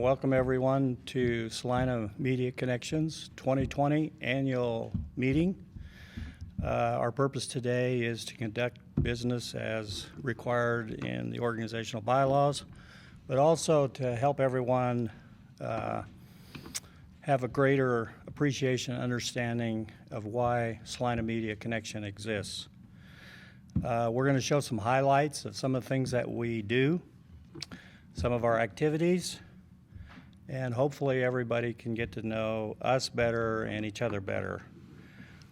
Welcome everyone to Salina Media Connections 2020 Annual Meeting. Our purpose today is to conduct business as required in the organizational bylaws, but also to help everyone have a greater appreciation and understanding of why Salina Media Connection exists. We're going to show some highlights of some of the things that we do, some of our activities, and hopefully everybody can get to know us better and each other better.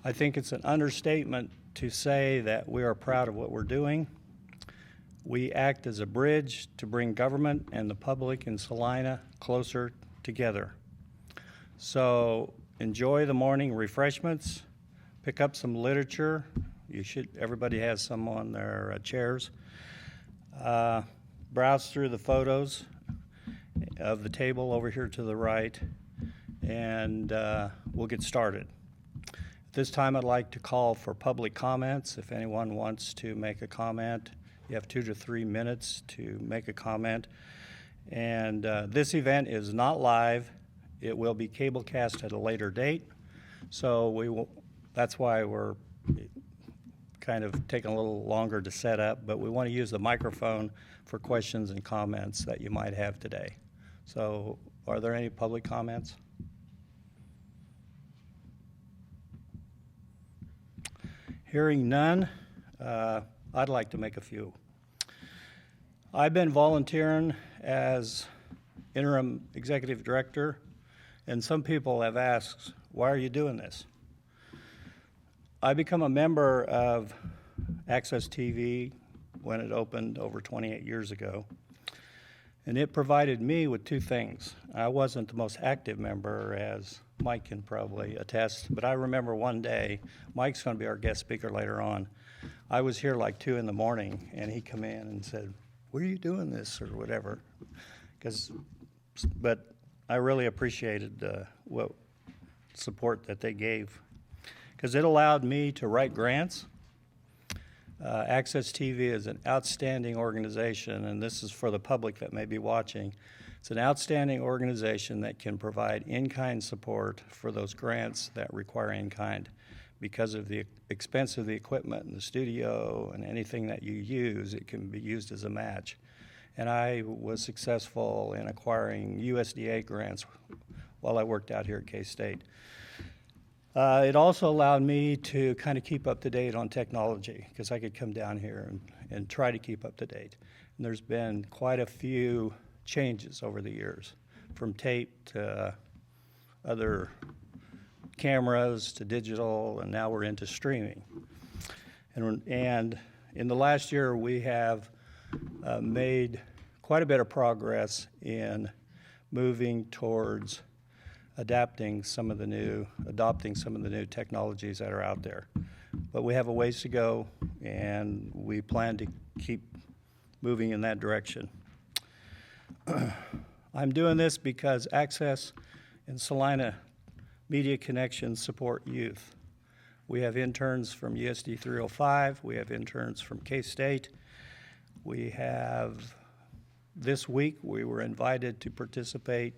I think it's an understatement to say that we are proud of what we're doing. We act as a bridge to bring government and the public in Salina closer together. So enjoy the morning refreshments, pick up some literature. Everybody has some on their chairs. Browse through the photos of the table over here to the right, and we'll get started. At this time, I'd like to call for public comments. If anyone wants to make a comment, you have 2 to 3 minutes to make a comment. And this event is not live. It will be cablecast at a later date. So that's why we're kind of taking a little longer to set up, but we want to use the microphone for questions and comments that you might have today. So are there any public comments? Hearing none, I'd like to make a few. I've been volunteering as interim executive director, and some people have asked, why are you doing this? I became a member of Access TV when it opened over 28 years ago. And it provided me with two things. I wasn't the most active member, as Mike can probably attest, but I remember one day, Mike's going to be our guest speaker later on. I was here like 2 in the morning, and he come in and said, "Where are you doing this?" or whatever. But I really appreciated what support that they gave, because it allowed me to write grants. Access TV is an outstanding organization, and this is for the public that may be watching. It's an outstanding organization that can provide in-kind support for those grants that require in-kind. Because of the expense of the equipment in the studio and anything that you use, it can be used as a match. And I was successful in acquiring USDA grants while I worked out here at K-State. It also allowed me to kind of keep up to date on technology, because I could come down here and try to keep up to date. And there's been quite a few changes over the years, from tape to other cameras to digital, and now we're into streaming. And in the last year, we have made quite a bit of progress in moving towards adopting some of the new technologies that are out there. But we have a ways to go, and we plan to keep moving in that direction. I'm doing this because Access and Salina Media Connections support youth. We have interns from USD 305, we have interns from K-State. This week we were invited to participate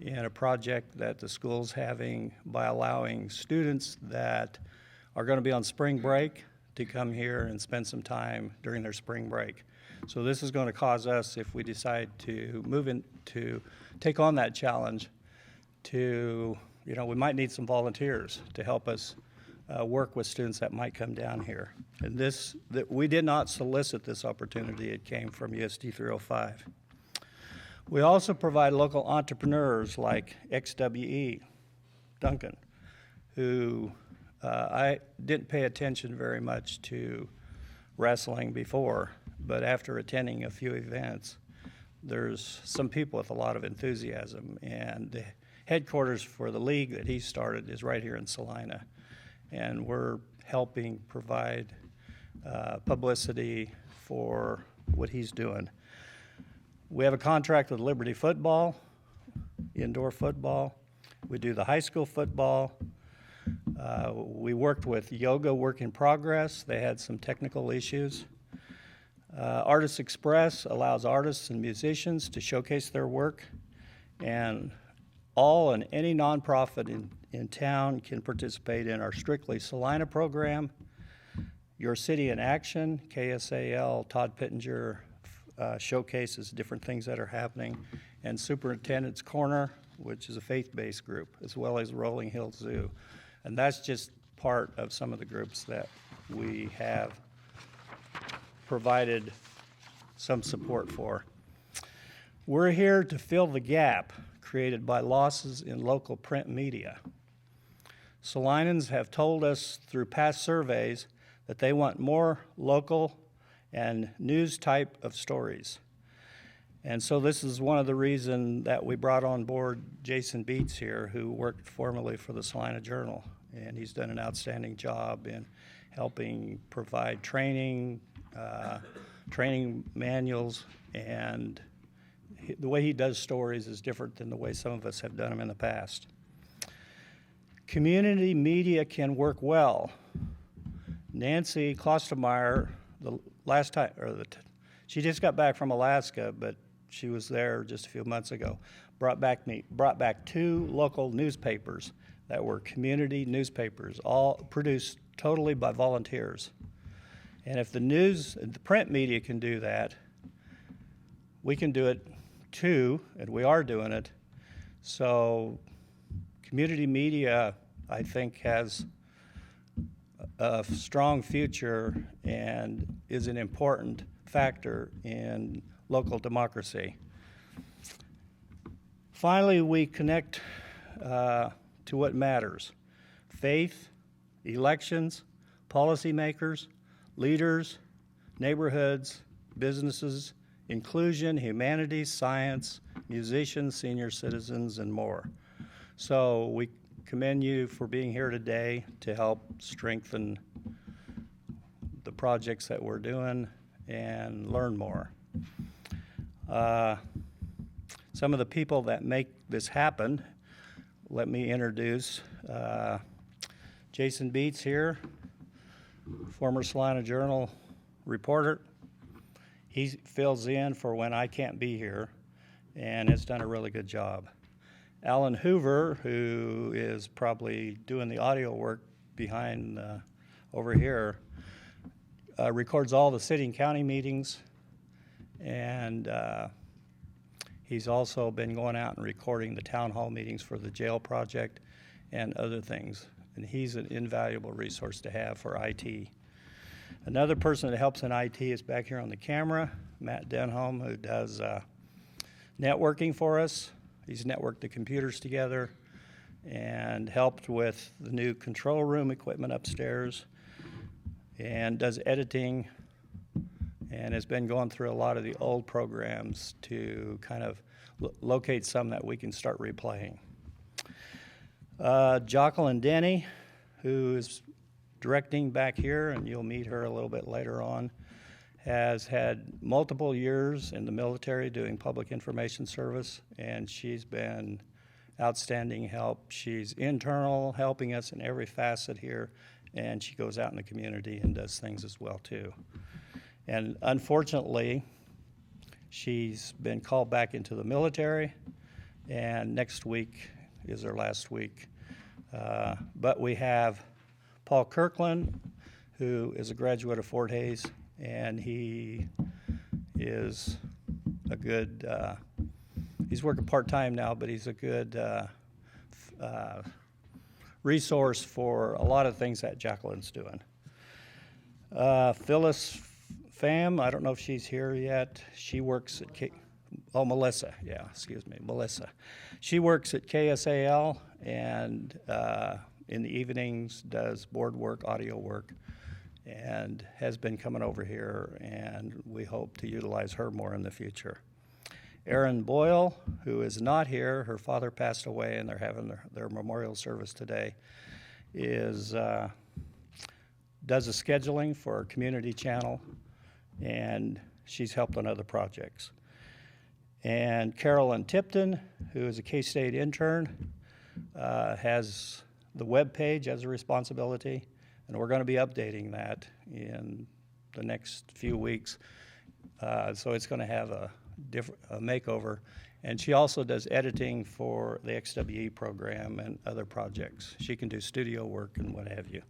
in a project that the school's having by allowing students that are going to be on spring break to come here and spend some time during their spring break. So this is going to cause us, if we decide to move in to take on that challenge, we might need some volunteers to help us work with students that might come down here. And we did not solicit this opportunity. It came from USD 305. We also provide local entrepreneurs like XWE, Duncan, who I didn't pay attention very much to wrestling before, but after attending a few events, there's some people with a lot of enthusiasm, and the headquarters for the league that he started is right here in Salina, and we're helping provide publicity for what he's doing. We have a contract with Liberty Football, indoor football. We do the high school football. We worked with Yoga Work in Progress. They had some technical issues. Artists Express allows artists and musicians to showcase their work And all and any nonprofit in town can participate in our Strictly Salina program, Your City in Action, KSAL, Todd Pittenger showcases different things that are happening, and Superintendent's Corner, which is a faith-based group, as well as Rolling Hills Zoo. And that's just part of some of the groups that we have provided some support for. We're here to fill the gap created by losses in local print media. Salinans have told us through past surveys that they want more local and news type of stories. And so this is one of the reasons that we brought on board Jason Beets here, who worked formerly for the Salina Journal. And he's done an outstanding job in helping provide training, training manuals, and the way he does stories is different than the way some of us have done them in the past. Community media can work well. Nancy Klostermeyer, the last time, she just got back from Alaska, but she was there just a few months ago, brought back 2 local newspapers that were community newspapers, all produced totally by volunteers. And if the print media can do that, we can do it too, and we are doing it. So community media, I think, has a strong future and is an important factor in local democracy. Finally, we connect to what matters: faith, elections, policymakers, leaders, neighborhoods, businesses, inclusion, humanities, science, musicians, senior citizens, and more. So we commend you for being here today to help strengthen the projects that we're doing and learn more. Some of the people that make this happen, let me introduce Jason Beets here, former Salina Journal reporter. He fills in for when I can't be here and has done a really good job. Alan Hoover, who is probably doing the audio work behind over here, records all the city and county meetings, and he's also been going out and recording the town hall meetings for the jail project and other things, and he's an invaluable resource to have for IT. Another person that helps in IT is back here on the camera, Matt Denholm, who does networking for us. He's networked the computers together and helped with the new control room equipment upstairs and does editing and has been going through a lot of the old programs to kind of locate some that we can start replaying. Jocelyn Denny, who is directing back here, and you'll meet her a little bit later on, has had multiple years in the military doing public information service, and she's been outstanding help. She's internal, helping us in every facet here, and she goes out in the community and does things as well too. And unfortunately, she's been called back into the military, and next week is her last week. But we have Paul Kirkland, who is a graduate of Fort Hays, and he is a good, he's working part-time now, but he's a good resource for a lot of things that Jacqueline's doing. Phyllis Pham, I don't know if she's here yet. She works at Melissa, yeah, excuse me, Melissa. She works at KSAL and in the evenings does board work, audio work, and has been coming over here, and we hope to utilize her more in the future. Erin Boyle, who is not here, her father passed away and they're having their memorial service today, does a scheduling for our community channel, and she's helped on other projects. And Carolyn Tipton, who is a K-State intern, has the web page as a responsibility, and we're going to be updating that in the next few weeks. So it's going to have a makeover, And she also does editing for the XWE program and other projects. She can do studio work and what have you.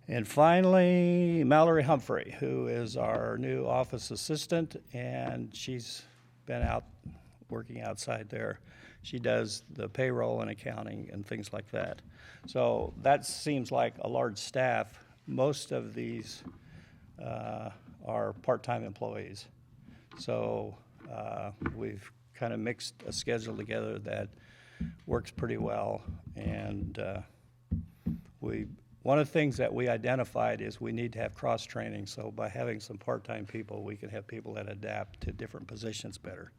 And finally, Mallory Humphrey, who is our new office assistant, and she's been out working outside there. She does the payroll and accounting and things like that. So that seems like a large staff. Most of these are part-time employees. So we've kind of mixed a schedule together that works pretty well. And one of the things that we identified is we need to have cross-training. So by having some part-time people, we can have people that adapt to different positions better.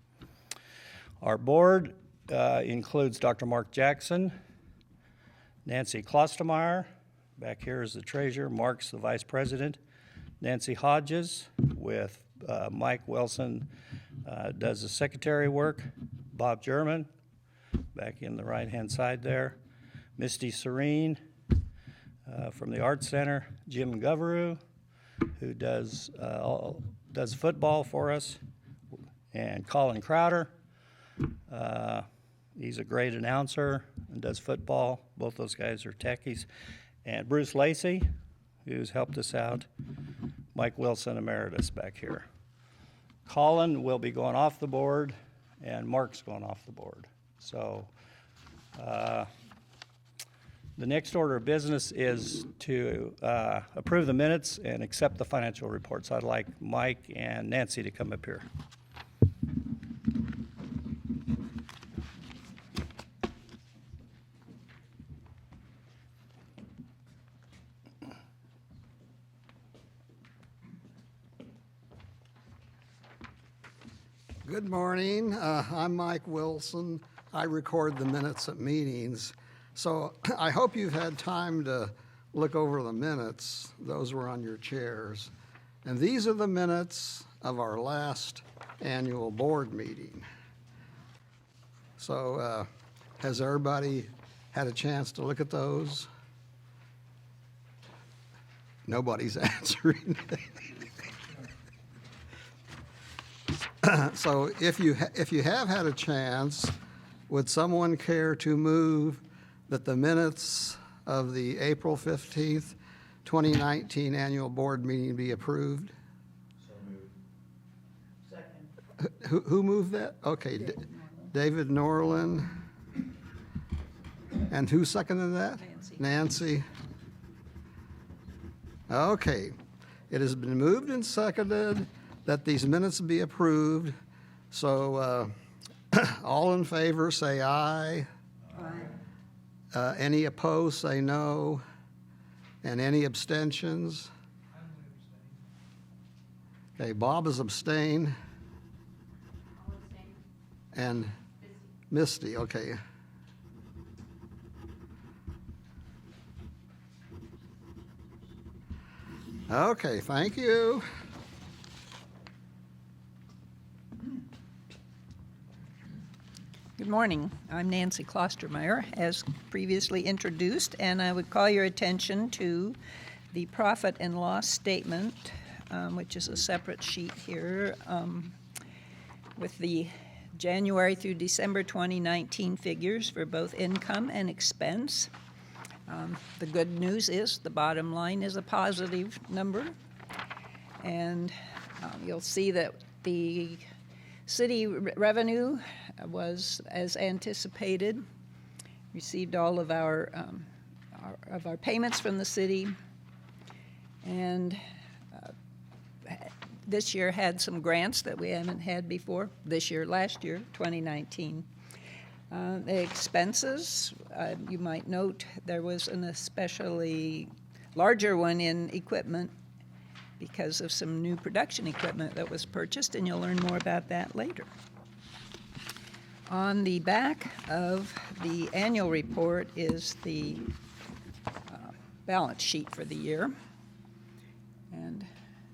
Our board includes Dr. Mark Jackson, Nancy Klostermeyer, back here is the treasurer, Mark's the vice president, Nancy Hodges with Mike Wilson does the secretary work, Bob German, back in the right-hand side there, Misty Serene from the Art Center, Jim Goveru, who does football for us, and Colin Crowder. He's a great announcer and does football. Both those guys are techies. And Bruce Lacey, who's helped us out. Mike Wilson, emeritus, back here. Colin will be going off the board, and Mark's going off the board. So the next order of business is to approve the minutes and accept the financial reports. I'd like Mike and Nancy to come up here. Good morning. I'm Mike Wilson. I record the minutes at meetings. So I hope you've had time to look over the minutes. Those were on your chairs. And these are the minutes of our last annual board meeting. So has everybody had a chance to look at those? Nobody's answering. So if you have had a chance, would someone care to move that the minutes of the April 15th, 2019 annual board meeting be approved? So moved. Second. Who moved that? Okay, David Norland. And who seconded that? Nancy. Okay, it has been moved and seconded that these minutes be approved. So all in favor say aye. Aye. Any opposed say no. And any abstentions? Okay, Bob is abstain. I'll abstain. And Misty, okay. Okay, thank you. Good morning. I'm Nancy Klostermeyer, as previously introduced, and I would call your attention to the profit and loss statement, which is a separate sheet here, with the January through December 2019 figures for both income and expense. The good news is the bottom line is a positive number, and you'll see that the city revenue was as anticipated. Received all of our payments from the city, and this year had some grants that we haven't had before. Last year, 2019. The expenses, you might note there was an especially larger one in equipment because of some new production equipment that was purchased, and you'll learn more about that later. On the back of the annual report is the balance sheet for the year. And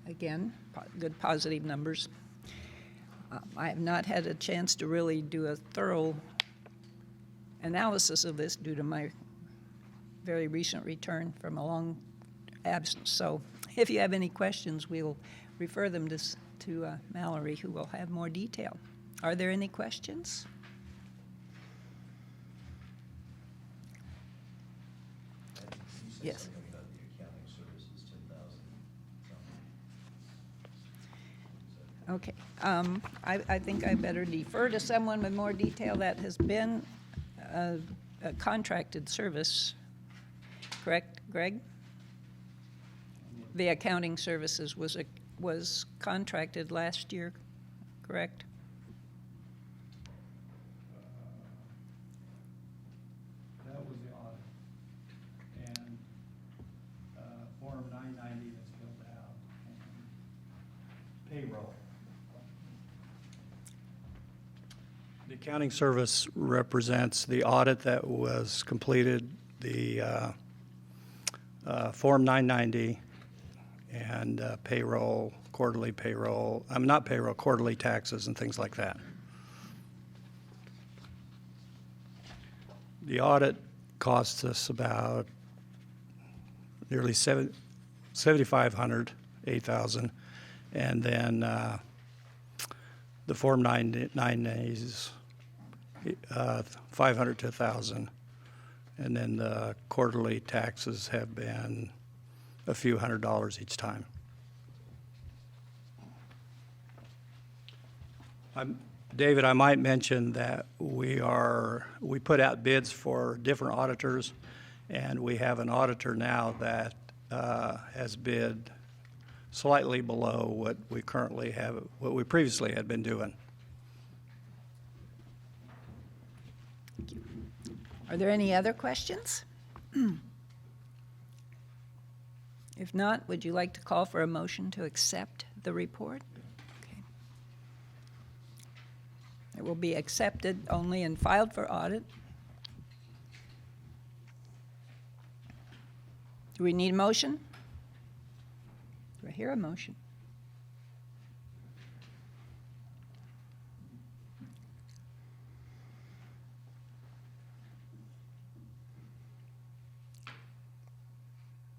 again, good positive numbers. I have not had a chance to really do a thorough analysis of this due to my very recent return from a long absence. So if you have any questions, we'll refer them to Mallory, who will have more detail. Are there any questions? Yes. Something about the accounting services, 10,000 something. Okay. I think I better defer to someone with more detail. That has been a contracted service, correct, Greg? The accounting services was contracted last year, correct? That was the audit. And Form 990 that's filled out, and payroll. The accounting service represents the audit that was completed, the Form 990, and payroll, quarterly taxes and things like that. The audit costs us about nearly $7,500, $8,000, and then the Form 990 is $500 to $1,000, and then the quarterly taxes have been a few $100s each time. David, I might mention that we put out bids for different auditors, and we have an auditor now that has bid slightly below what we previously had been doing. Are there any other questions? If not, would you like to call for a motion to accept the report? Okay. It will be accepted only and filed for audit. Do we need a motion? Do I hear a motion?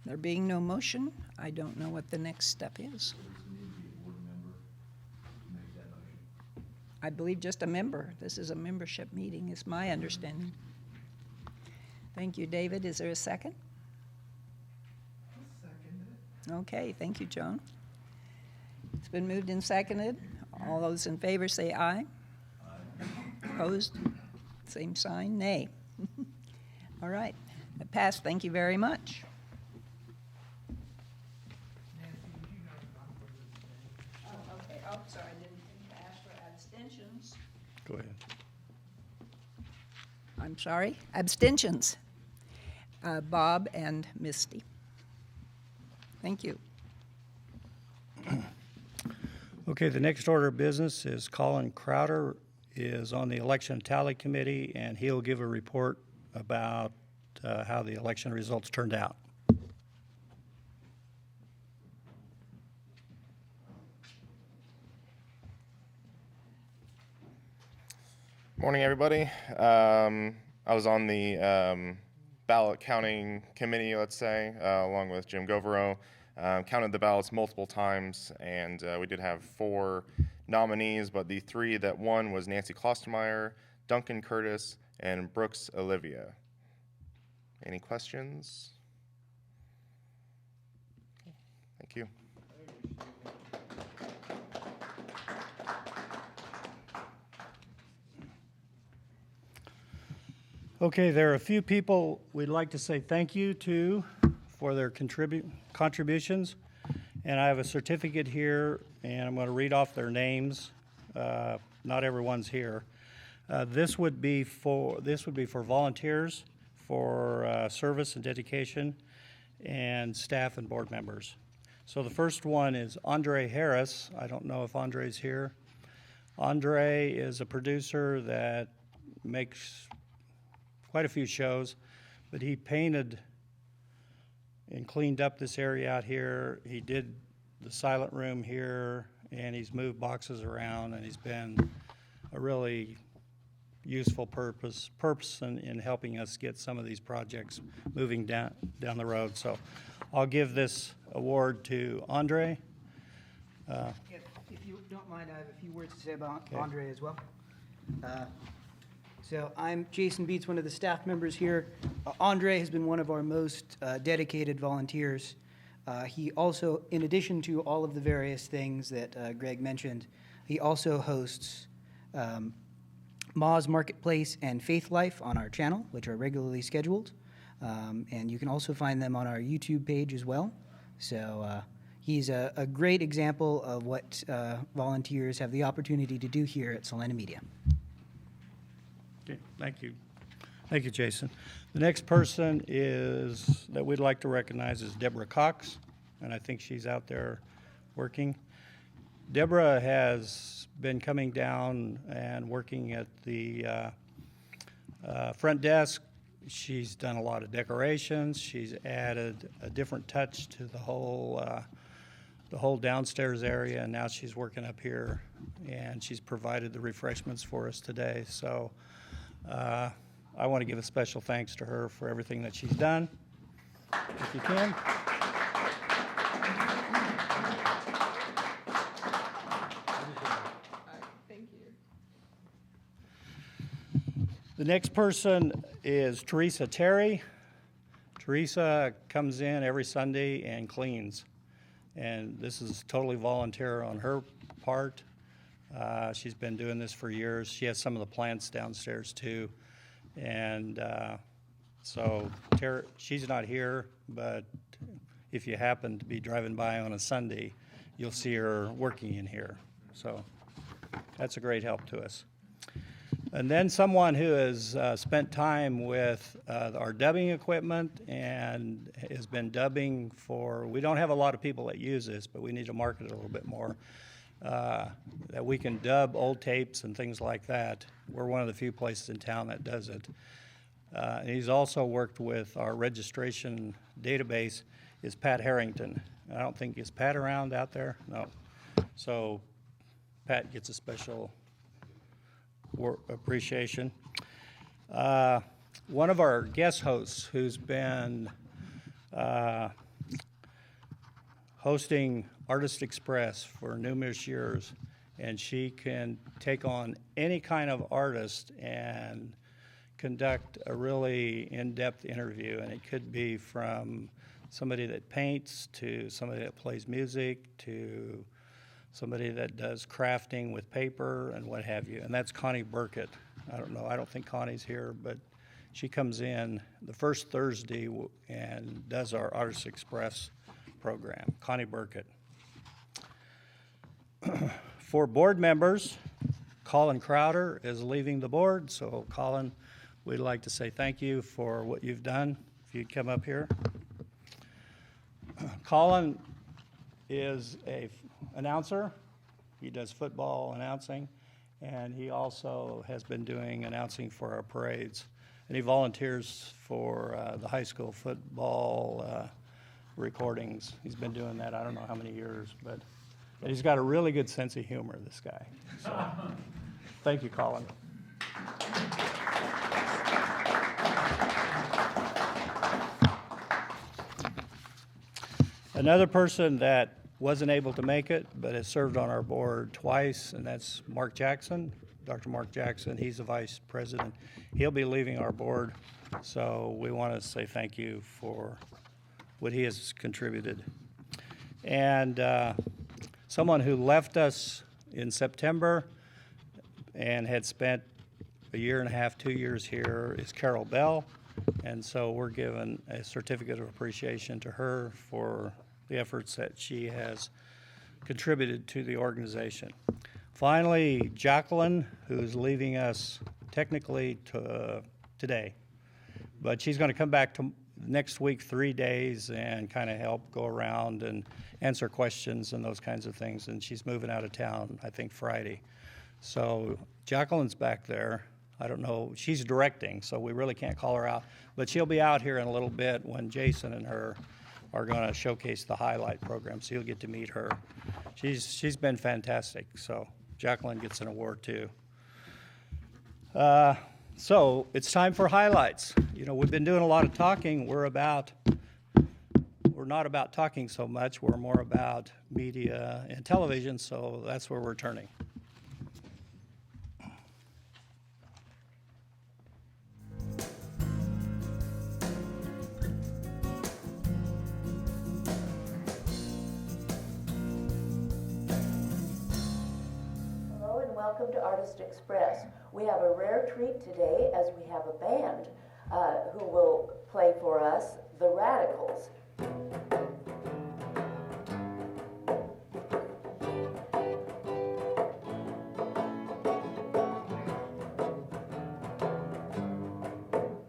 There being no motion, I don't know what the next step is. So does it need to be a board member to make that motion? I believe just a member. This is a membership meeting, is my understanding. Thank you, David. Is there a second? Okay, thank you, Joan. It's been moved and seconded. All those in favor say aye. Aye. Opposed? Same sign, nay. All right, it passed. Thank you very much. Oh, okay. Oh, sorry, I didn't think to ask for abstentions. Go ahead. I'm sorry, abstentions. Bob and Misty. Thank you. Okay, the next order of business is Colin Crowder is on the Election Tally Committee, and he'll give a report about how the election results turned out. Morning, everybody. I was on the ballot counting committee, let's say, along with Jim Govero. Counted the ballots multiple times, and we did have 4 nominees, but the 3 that won was Nancy Klostermeyer, Duncan Curtis, and Brooks Olivia. Any questions? Thank you. Okay, there are a few people we'd like to say thank you to for their contributions. And I have a certificate here, and I'm going to read off their names. Not everyone's here. This would be for volunteers, for service and dedication, and staff and board members. So the first one is Andre Harris. I don't know if Andre's here. Andre is a producer that makes quite a few shows, but he painted and cleaned up this area out here. He did the silent room here, and he's moved boxes around, and he's been a really useful person in helping us get some of these projects moving down the road. So I'll give this award to Andre. If you don't don't mind, I have a few words to say about Andre as well. So I'm Jason Beats, one of the staff members here. Andre has been one of our most dedicated volunteers. He also, in addition to all of the various things that Greg mentioned, he also hosts Ma's Marketplace and Faith Life on our channel, which are regularly scheduled. And you can also find them on our YouTube page as well. So he's a great example of what volunteers have the opportunity to do here at Salina Media. Okay, thank you. Thank you, Jason. The next person that we'd like to recognize is Deborah Cox, and I think she's out there working. Deborah has been coming down and working at the front desk. She's done a lot of decorations. She's added a different touch to the whole downstairs area, and now she's working up here, and she's provided the refreshments for us today. So I want to give a special thanks to her for everything that she's done. If you can. Thank you. The next person is Teresa Terry. Teresa comes in every Sunday and cleans. And this is totally volunteer on her part. She's been doing this for years. She has some of the plants downstairs too. And so she's not here, but if you happen to be driving by on a Sunday, you'll see her working in here. So that's a great help to us. And then someone who has spent time with our dubbing equipment and has been dubbing we don't have a lot of people that use this, but we need to market it a little bit more, that we can dub old tapes and things like that. We're one of the few places in town that does it. And he's also worked with our registration database is Pat Harrington. I don't think, is Pat around out there? No. So Pat gets a special appreciation. One of our guest hosts who's been hosting Artist Express for numerous years, and she can take on any kind of artist and conduct a really in-depth interview, and it could be from somebody that paints to somebody that plays music to somebody that does crafting with paper and what have you, and that's Connie Burkett. I don't know, I don't think Connie's here, but she comes in the first Thursday and does our Artist Express program, Connie Burkett. For board members, Colin Crowder is leaving the board, so Colin, we'd like to say thank you for what you've done. If you'd come up here. Colin is an announcer. He does football announcing, and he also has been doing announcing for our parades. And he volunteers for the high school football recordings. He's been doing that I don't know how many years, but he's got a really good sense of humor, this guy. So, thank you, Colin. Another person that wasn't able to make it, but has served on our board twice, and that's Mark Jackson, Dr. Mark Jackson. He's the vice president. He'll be leaving our board, so we want to say thank you for what he has contributed. And someone who left us in September and had spent a year and a half, 2 years here is Carol Bell. And so we're giving a certificate of appreciation to her for the efforts that she has contributed to the organization. Finally, Jacqueline, who's leaving us technically today, but she's going to come back to next week, 3 days, and kind of help go around and answer questions and those kinds of things. And she's moving out of town, I think, Friday. So Jacqueline's back there. I don't know, she's directing, so we really can't call her out. But she'll be out here in a little bit when Jason and her are going to showcase the highlight program, so you'll get to meet her. She's been fantastic, so Jacqueline gets an award too. So it's time for highlights. You know, we've been doing a lot of talking. We're not about talking so much. We're more about media and television, so that's where we're turning. Hello and welcome to Artist Express. We have a rare treat today as we have a band who will play for us, The Radicals.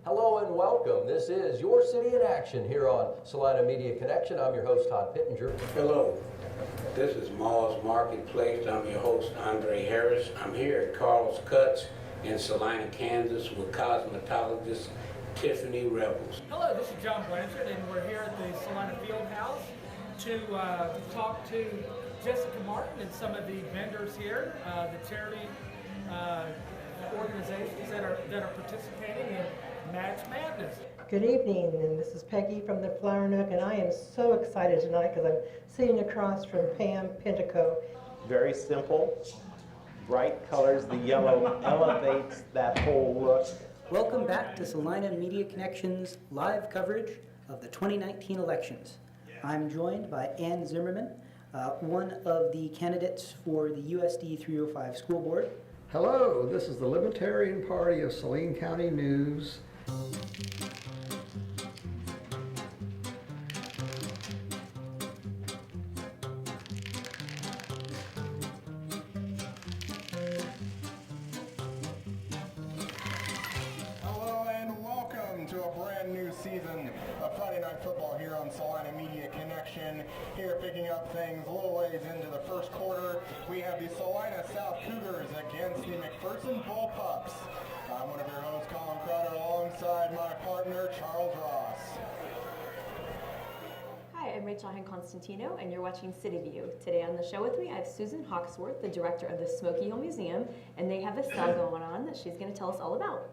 Hello and welcome. This is Your City in Action here on Salina Media Connection. I'm your host, Todd Pittenger. Hello, this is Mall's Marketplace. I'm your host, Andre Harris. I'm here at Carl's Cuts in Salina, Kansas with cosmetologist Tiffany Rebels. Hello, this is John Blanchard, and we're here at the Salina Field House to talk to Jessica Martin and some of the vendors here, the charity organizations that are participating in Match Madness. Good evening, and this is Peggy from the Flower Nook, and I am so excited tonight because I'm sitting across from Pam Pintico. Very simple, bright colors. The yellow elevates that whole look. Welcome back to Salina Media Connection's live coverage of the 2019 elections. I'm joined by Ann Zimmerman, one of the candidates for the USD 305 School Board. Hello, this is the Libertarian Party of Saline County News. Hello and welcome to a brand new season of Friday Night Football here on Salina Media Connection. Here picking up things a little ways into the first quarter, we have the Salina South Cougars against the McPherson Bullpups. I'm one of your hosts, Colin Crowder, alongside my partner, Charles Ross. Hi, I'm Rachel Hen-Constantino, and you're watching City View. Today on the show with me, I have Susan Hawksworth, the director of the Smoky Hill Museum, and they have a sale going on that she's going to tell us all about.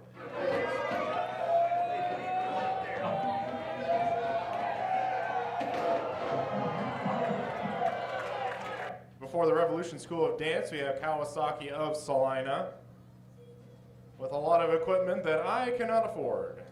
Before the Revolution School of Dance, we have Kawasaki of Salina with a lot of equipment that I cannot afford.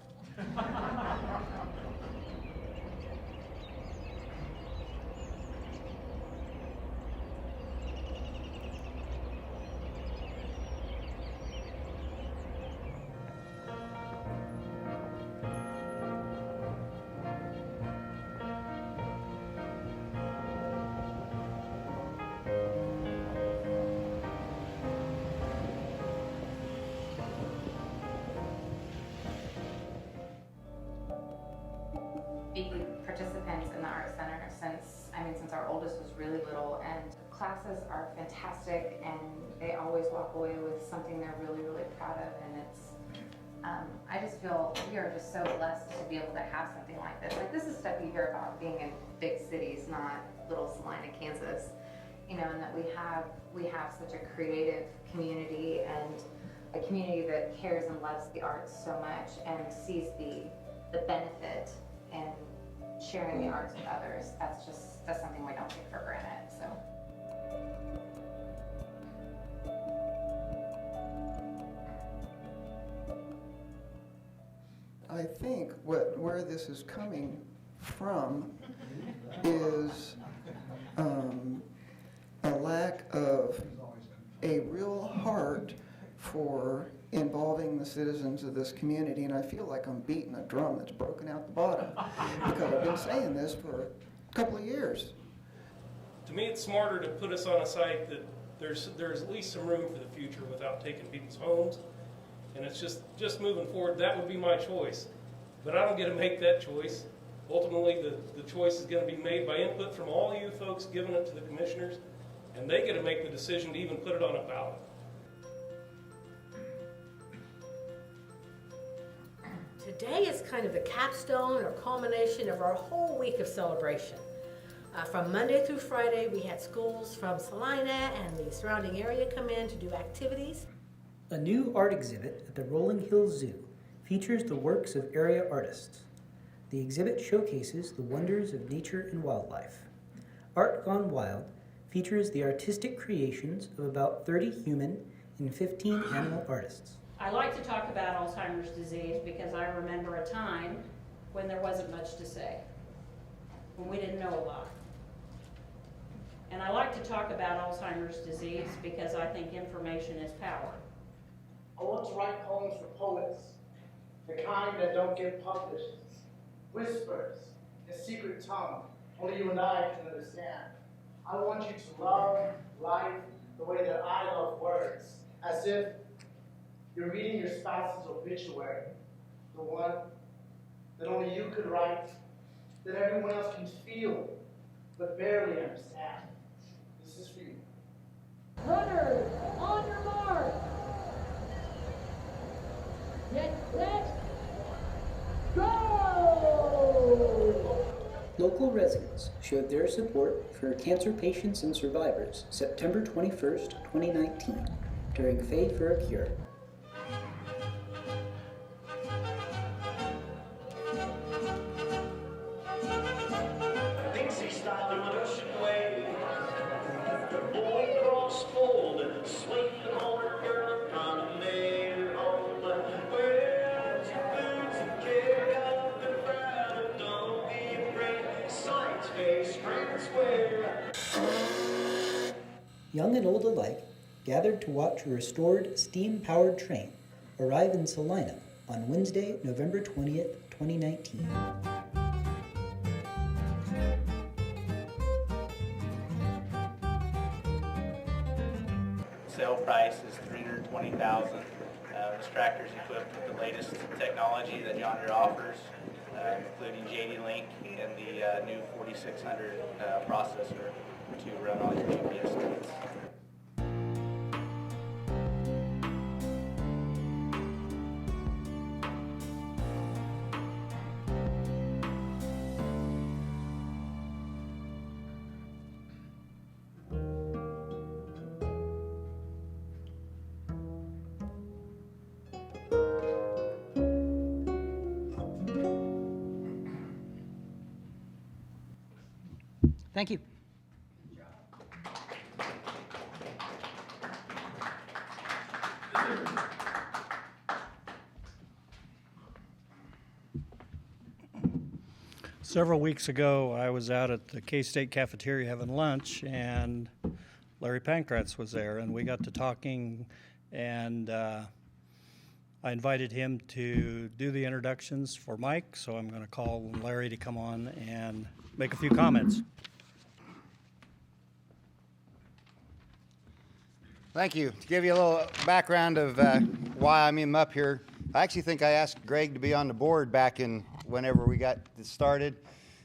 Big participants in the Art Center since our oldest was really little, and classes are fantastic, and they always walk away with something they're really, really proud of, and it's, I just feel we are just so blessed to be able to have something like this. Like, this is stuff you hear about being in big cities, not little Salina, Kansas, you know, and that we have such a creative community and a community that cares and loves the arts so much and sees the benefit and sharing the arts with others. That's something we don't take for granted. So. I think where this is coming from is a lack of a real heart for involving the citizens of this community, and I feel like I'm beating a drum that's broken out the bottom because I've been saying this for a couple of years. To me, it's smarter to put us on a site that there's at least some room for the future without taking people's homes, and it's just moving forward. That would be my choice, but I don't get to make that choice. Ultimately, the choice is going to be made by input from all you folks, giving it to the commissioners, and they get to make the decision to even put it on a ballot. Today is kind of the capstone or culmination of our whole week of celebration. From Monday through Friday, we had schools from Salina and the surrounding area come in to do activities. A new art exhibit at the Rolling Hills Zoo features the works of area artists. The exhibit showcases the wonders of nature and wildlife. Art Gone Wild features the artistic creations of about 30 human and 15 animal artists. I like to talk about Alzheimer's disease because I remember a time when there wasn't much to say, when we didn't know a lot. And I like to talk about Alzheimer's disease because I think information is power. I want to write poems for poets, the kind that don't get published. Whispers, a secret tongue, only you and I can understand. I want you to love life the way that I love words, as if you're reading your spouse's obituary, the one that only you could write, that everyone else can feel, but barely understand. This is for you. Runners, on your mark. Get set, go! Local residents showed their support for cancer patients and survivors September 21st, 2019, during Fade for a Cure. Young and old alike gathered to watch a restored steam-powered train arrive in Salina on Wednesday, November 20th, 2019. Sale price is $320,000. This tractor is equipped with the latest technology that John Deere offers, including JD Link and the new 4600 processor to run all your GPS feeds. Thank you. Several weeks ago, I was out at the K-State cafeteria having lunch, and Larry Pankratz was there, and we got to talking, and I invited him to do the introductions for Mike, so I'm going to call Larry to come on and make a few comments. Thank you. To give you a little background of why I'm up here, I actually think I asked Greg to be on the board back in whenever we got this started.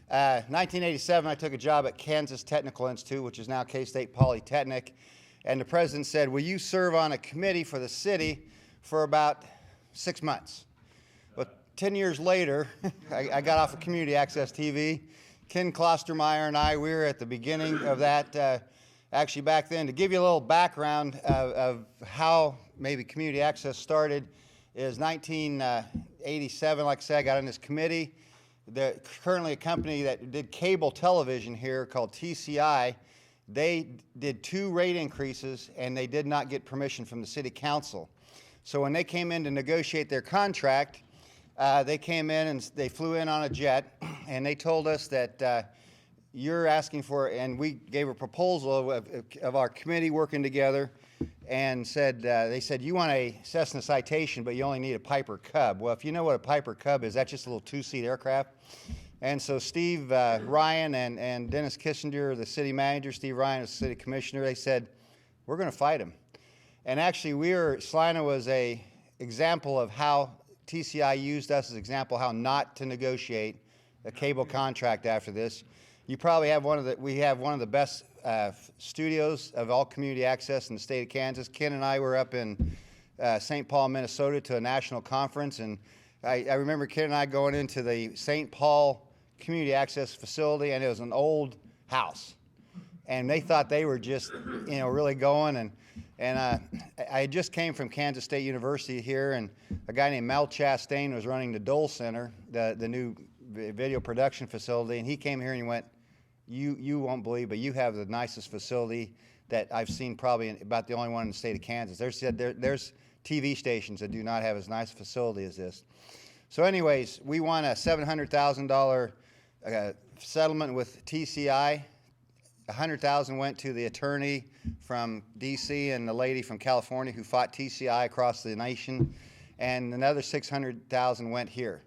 1987, I took a job at Kansas Technical Institute, which is now K-State Polytechnic, and the president said, will you serve on a committee for the city for about 6 months? But 10 years later, I got off of Community Access TV. Ken Klostermeyer and I, we were at the beginning of that. Actually, back then, to give you a little background of how maybe Community Access started, is 1987, like I said, I got on this committee. Currently a company that did cable television here called TCI, they did 2 rate increases and they did not get permission from the city council. So when they came in to negotiate their contract, they came in and they flew in on a jet and they told us that you're asking for, and we gave a proposal of our committee working together and said, they said, you want a Cessna Citation, but you only need a Piper Cub. Well, if you know what a Piper Cub is, that's just a little 2-seat aircraft. And so Steve Ryan and Dennis Kissinger, the city manager, Steve Ryan, the city commissioner, they said, we're going to fight him. And actually, Salina was a example of how TCI used us as an example how not to negotiate a cable contract after this. You probably have we have one of the best studios of all community access in the state of Kansas. Ken and I were up in St. Paul, Minnesota to a national conference, and I remember Ken and I going into the St. Paul community access facility, and it was an old house. And they thought they were just, really going. And I just came from Kansas State University here, and a guy named Mel Chastain was running the Dole Center, the new video production facility, and he came here and he went, you won't believe, but you have the nicest facility that I've seen, probably about the only one in the state of Kansas. There's TV stations that do not have as nice a facility as this. So anyways, we won a $700,000 settlement with TCI. $100,000 went to the attorney from DC and the lady from California who fought TCI across the nation, and another $600,000 went here.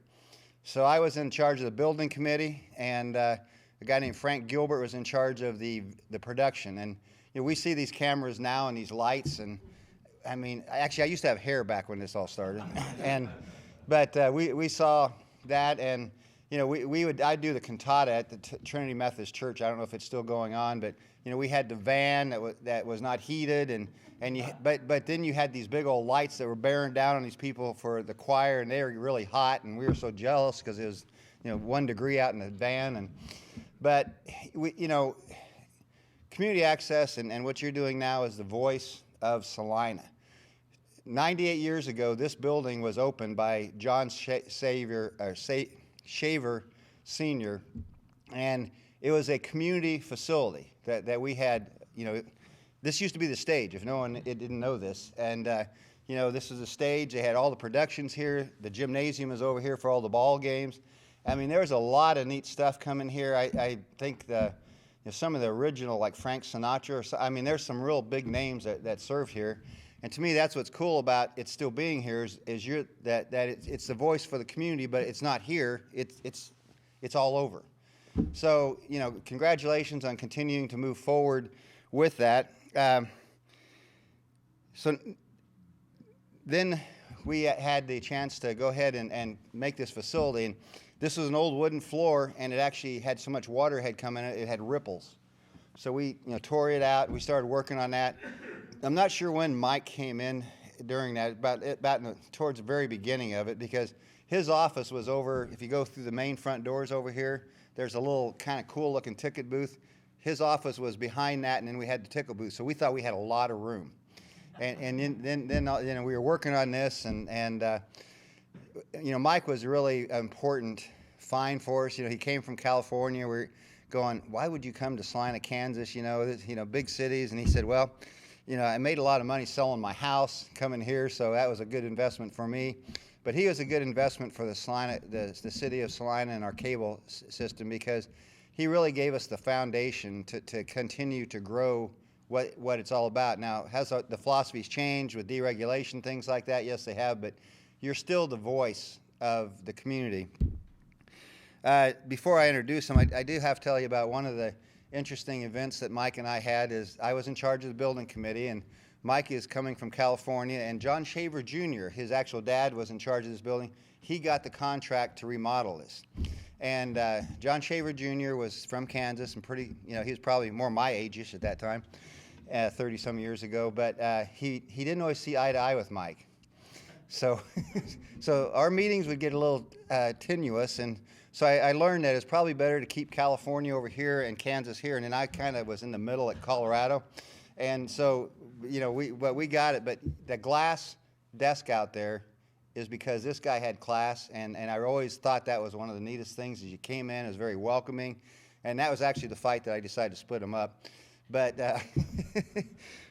So I was in charge of the building committee, and a guy named Frank Gilbert was in charge of the production. And we see these cameras now and these lights, and I mean, actually I used to have hair back when this all started, but we saw that, and I'd do the cantata at the Trinity Methodist Church. I don't know if it's still going on, but we had the van that was not heated, but then you had these big old lights that were bearing down on these people for the choir, and they were really hot, and we were so jealous because it was 1 degree out in the van, but community access and what you're doing now is the voice of Salina. 98 years ago, this building was opened by John Shaver Sr., and it was a community facility that we had. This used to be the stage, if no one didn't know this, and this is a stage. They had all the productions here. The gymnasium is over here for all the ball games. I mean, there's a lot of neat stuff coming here. I think some of the original, like Frank Sinatra, there's some real big names that served here. And to me, that's what's cool about it still being here is it's the voice for the community, but it's not here. It's all over. So congratulations on continuing to move forward with that. So then we had the chance to go ahead and make this facility. And this was an old wooden floor, and it actually had so much water had come in it had ripples. So we tore it out. We started working on that. I'm not sure when Mike came in during that, towards the very beginning of it, because his office was over, if you go through the main front doors over here, there's a little kind of cool looking ticket booth. His office was behind that, and then we had the ticket booth. So we thought we had a lot of room. And then we were working on this, and Mike was a really important find for us. He came from California. We're going, why would you come to Salina, Kansas? Big cities. And he said, well, I made a lot of money selling my house coming here, so that was a good investment for me. But he was a good investment for the city of Salina and our cable system, because he really gave us the foundation to continue to grow what it's all about. Now, has the philosophies changed with deregulation, things like that? Yes, they have, but you're still the voice of the community. Before I introduce him, I do have to tell you about one of the interesting events that Mike and I had. Is I was in charge of the building committee, and Mike is coming from California, and John Shaver Jr., his actual dad, was in charge of this building. He got the contract to remodel this. And John Shaver Jr. was from Kansas, and he was probably more my age-ish at that time, 30-some years ago, but he didn't always see eye to eye with Mike. So our meetings would get a little tenuous, and so I learned that it's probably better to keep California over here and Kansas here, and then I kind of was in the middle at Colorado. And so, we got it, but the glass desk out there is because this guy had class, and I always thought that was one of the neatest things. As you came in, it was very welcoming, and that was actually the fight that I decided to split them up. But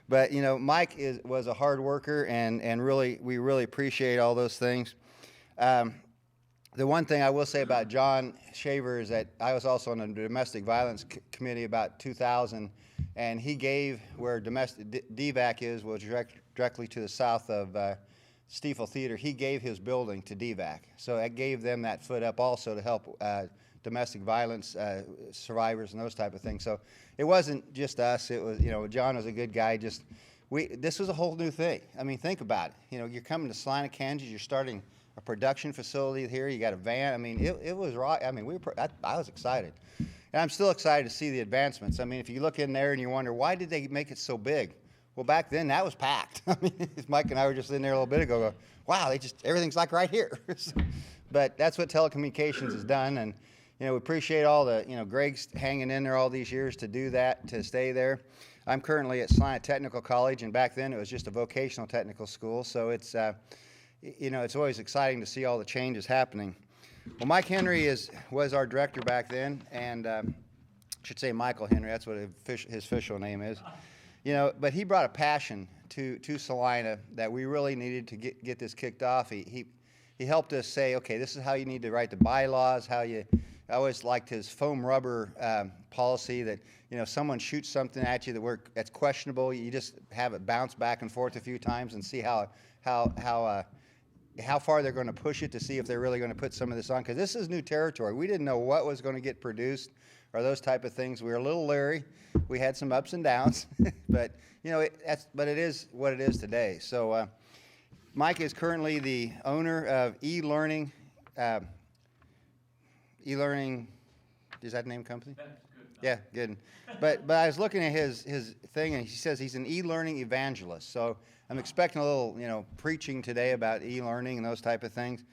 Mike was a hard worker, and we really appreciate all those things. The one thing I will say about John Shaver is that I was also on the domestic violence committee about 2000, and he gave where domestic DVAC is, was directly to the south of Stiefel Theater. He gave his building to DVAC, so that gave them that foot up also to help domestic violence survivors and those type of things. So it wasn't just us. It was John was a good guy. This was a whole new thing. I mean, think about it. You're coming to Salina, Kansas. You're starting a production facility here. You got a van. I mean, it was right. I mean, I was excited, and I'm still excited to see the advancements. I mean, if you look in there and you wonder why did they make it so big? Well, back then that was packed. I mean, Mike and I were just in there a little bit ago. Going, wow, everything's like right here. But that's what telecommunications has done, and we appreciate all the Greg's hanging in there all these years to do that, to stay there. I'm currently at Salina Technical College, and back then it was just a vocational technical school. So it's it's always exciting to see all the changes happening. Well, Mike Henry was our director back then, and should say Michael Henry. That's what his official name is. But he brought a passion to Salina that we really needed to get this kicked off. He helped us say, okay, this is how you need to write the bylaws. I always liked his foam rubber policy that if someone shoots something at you that's questionable, you just have it bounce back and forth a few times and see how far they're going to push it to see if they're really going to put some of this on, because this is new territory. We didn't know what was going to get produced or those type of things. We were a little leery. We had some ups and downs, but it is what it is today. So Mike is currently the owner of e-learning. E-learning, is that the name of the company? That's good. Yeah, good. But I was looking at his thing, and he says he's an e-learning evangelist. So I'm expecting a little, preaching today about e-learning and those type of things.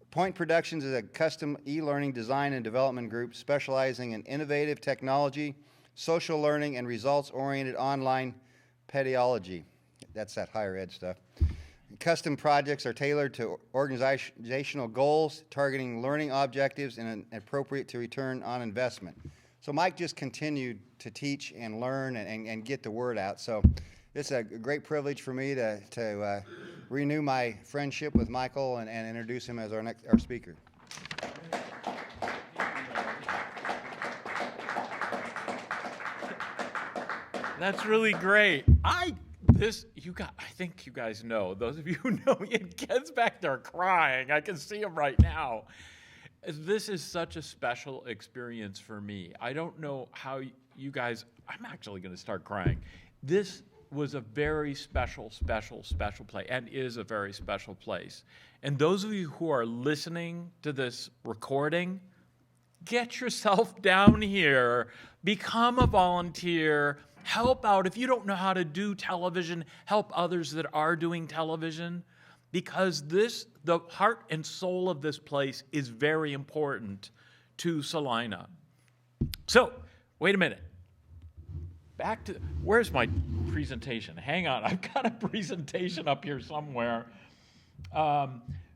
Point Productions is a custom e-learning design and development group specializing in innovative technology, social learning, and results-oriented online pedagogy. That's that higher ed stuff. Custom projects are tailored to organizational goals, targeting learning objectives and appropriate to return on investment. So Mike just continued to teach and learn and get the word out. So it's a great privilege for me to renew my friendship with Michael and introduce him as our speaker. That's really great. I think you guys know, those of you who know me, Ken's back there crying. I can see him right now. This is such a special experience for me. I don't know how you guys, I'm actually going to start crying. This was a very special place, and is a very special place. And those of you who are listening to this recording, get yourself down here, become a volunteer, help out. If you don't know how to do television, help others that are doing television, because the heart and soul of this place is very important to Salina. So, wait a minute. Where's my presentation? Hang on, I've got a presentation up here somewhere.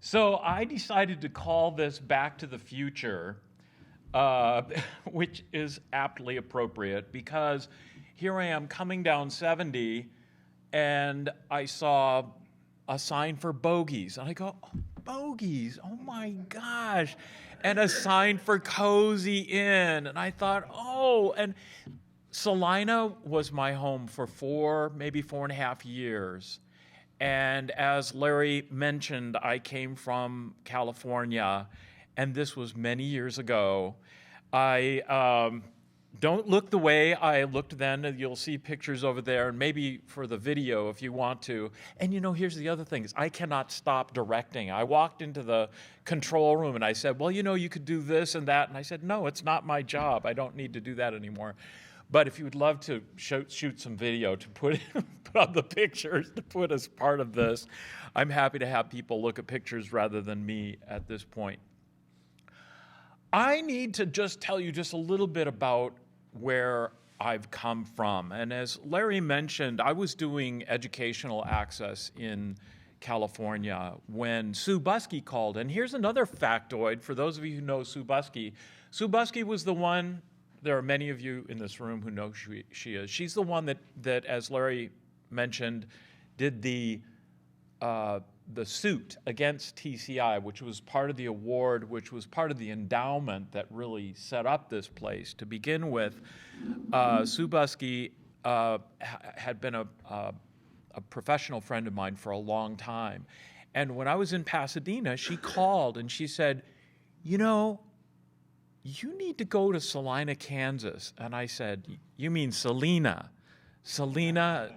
So I decided to call this Back to the Future, which is aptly appropriate, because here I am coming down 70, and I saw a sign for bogeys. And I go, oh, bogeys, oh my gosh. And a sign for Cozy Inn. And I thought, and Salina was my home for maybe 4.5 years. And as Larry mentioned, I came from California, and this was many years ago. I don't look the way I looked then. You'll see pictures over there, and maybe for the video if you want to. And here's the other thing, is I cannot stop directing. I walked into the control room and I said, well, you could do this and that. And I said, no, it's not my job. I don't need to do that anymore. But if you would love to shoot some video to put on the pictures to put as part of this, I'm happy to have people look at pictures rather than me at this point. I need to just tell you just a little bit about where I've come from. And as Larry mentioned, I was doing educational access in California when Sue Buskey called. And here's another factoid for those of you who know Sue Buskey. Sue Buskey was the one, there are many of you in this room who know who she is. She's the one that as Larry mentioned, did the suit against TCI, which was part of the award, which was part of the endowment that really set up this place to begin with. Sue Buskey had been a professional friend of mine for a long time. And when I was in Pasadena, she called and she said, you need to go to Salina, Kansas. And I said, you mean Salina? Salina,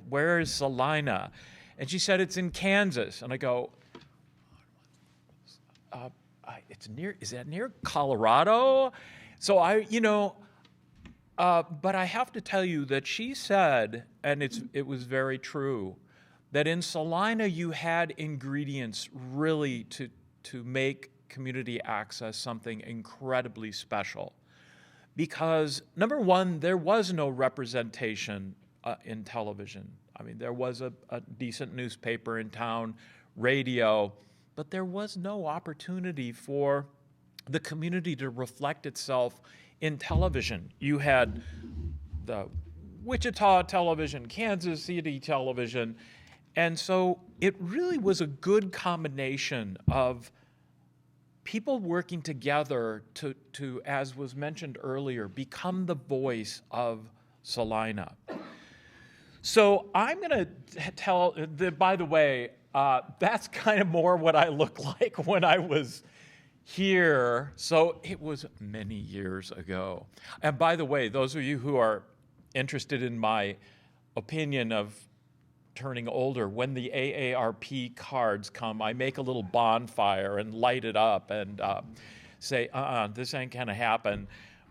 where is Salina? And she said, it's in Kansas. And I go, is that near Colorado? So but I have to tell you that she said, and it was very true, that in Salina you had ingredients really to make community access something incredibly special. Because number one, there was no representation in television. I mean, there was a decent newspaper in town, radio, but there was no opportunity for the community to reflect itself in television. You had the Wichita television, Kansas City television, and so it really was a good combination of people working together to, as was mentioned earlier, become the voice of Salina. So I'm going to tell, by the way, that's kind of more what I look like when I was here. So it was many years ago. And by the way, those of you who are interested in my opinion of turning older, when the AARP cards come, I make a little bonfire and light it up and say, this ain't gonna happen,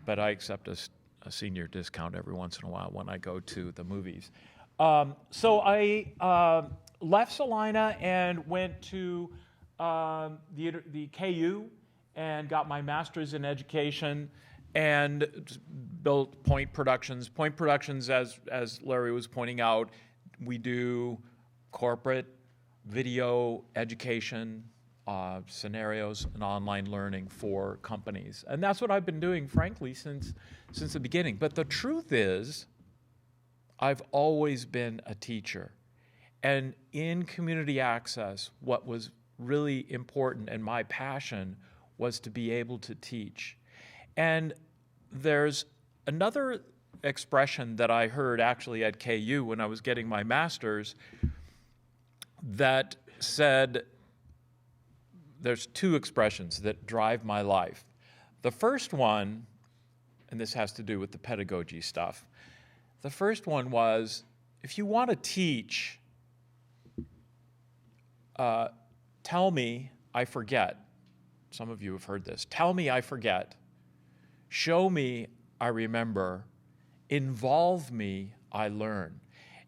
but I accept a senior discount every once in a while when I go to the movies. So I left Salina and went to the KU and got my master's in education and built Point Productions. Point Productions, as Larry was pointing out, we do corporate video education scenarios and online learning for companies. And that's what I've been doing, frankly, since the beginning. But the truth is, I've always been a teacher. And in community access, what was really important and my passion was to be able to teach. And there's another expression that I heard actually at KU when I was getting my master's that said, there's two expressions that drive my life. The first one, and this has to do with the pedagogy stuff, the first one was, if you want to teach, tell me I forget. Some of you have heard this. Tell me I forget. Show me I remember. Involve me, I learn.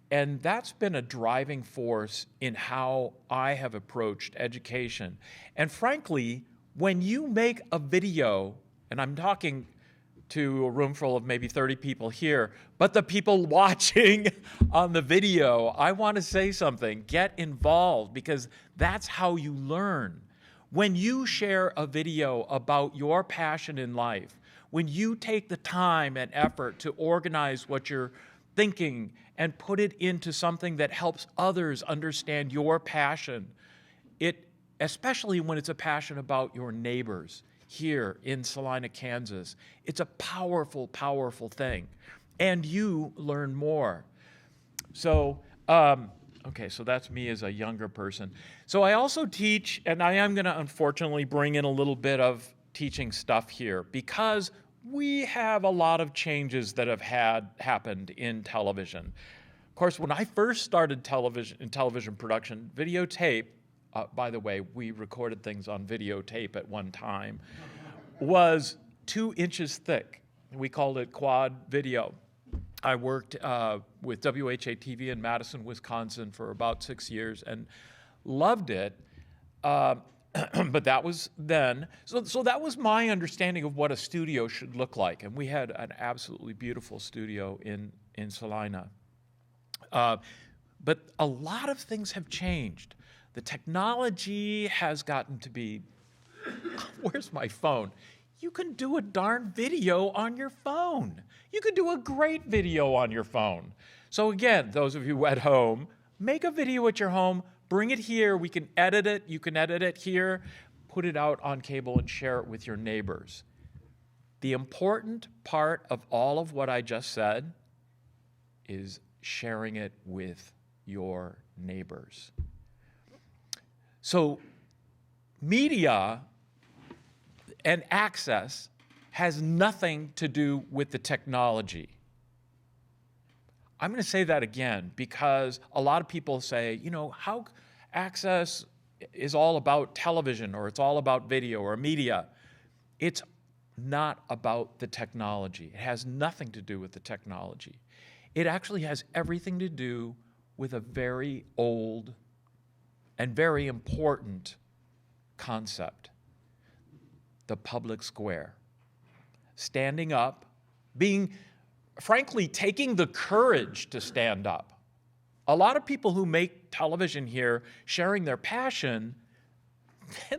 And that's been a driving force in how I have approached education. And frankly, when you make a video, and I'm talking to a room full of maybe 30 people here, but the people watching on the video, I want to say something. Get involved, because that's how you learn. When you share a video about your passion in life, when you take the time and effort to organize what you're thinking and put it into something that helps others understand your passion, especially when it's a passion about your neighbors here in Salina, Kansas, it's a powerful, powerful thing. And you learn more. So, okay, so that's me as a younger person. So I also teach, and I am going to unfortunately bring in a little bit of teaching stuff here, because we have a lot of changes that have happened in television. Of course, when I first started television production, videotape, by the way, we recorded things on videotape at one time, was 2 inches thick. We called it quad video. I worked with WHA-TV in Madison, Wisconsin for about 6 years and loved it. But that was then. So that was my understanding of what a studio should look like. And we had an absolutely beautiful studio in Salina. But a lot of things have changed. The technology has gotten to be, where's my phone? You can do a darn video on your phone. You can do a great video on your phone. So again, those of you at home, make a video at your home, bring it here, we can edit it, you can edit it here, put it out on cable and share it with your neighbors. The important part of all of what I just said is sharing it with your neighbors. So media and access has nothing to do with the technology. I'm going to say that again, because a lot of people say, how access is all about television, or it's all about video or media. It's not about the technology. It has nothing to do with the technology. It actually has everything to do with a very old and very important concept: the public square. Standing up, frankly, taking the courage to stand up. A lot of people who make television here, sharing their passion,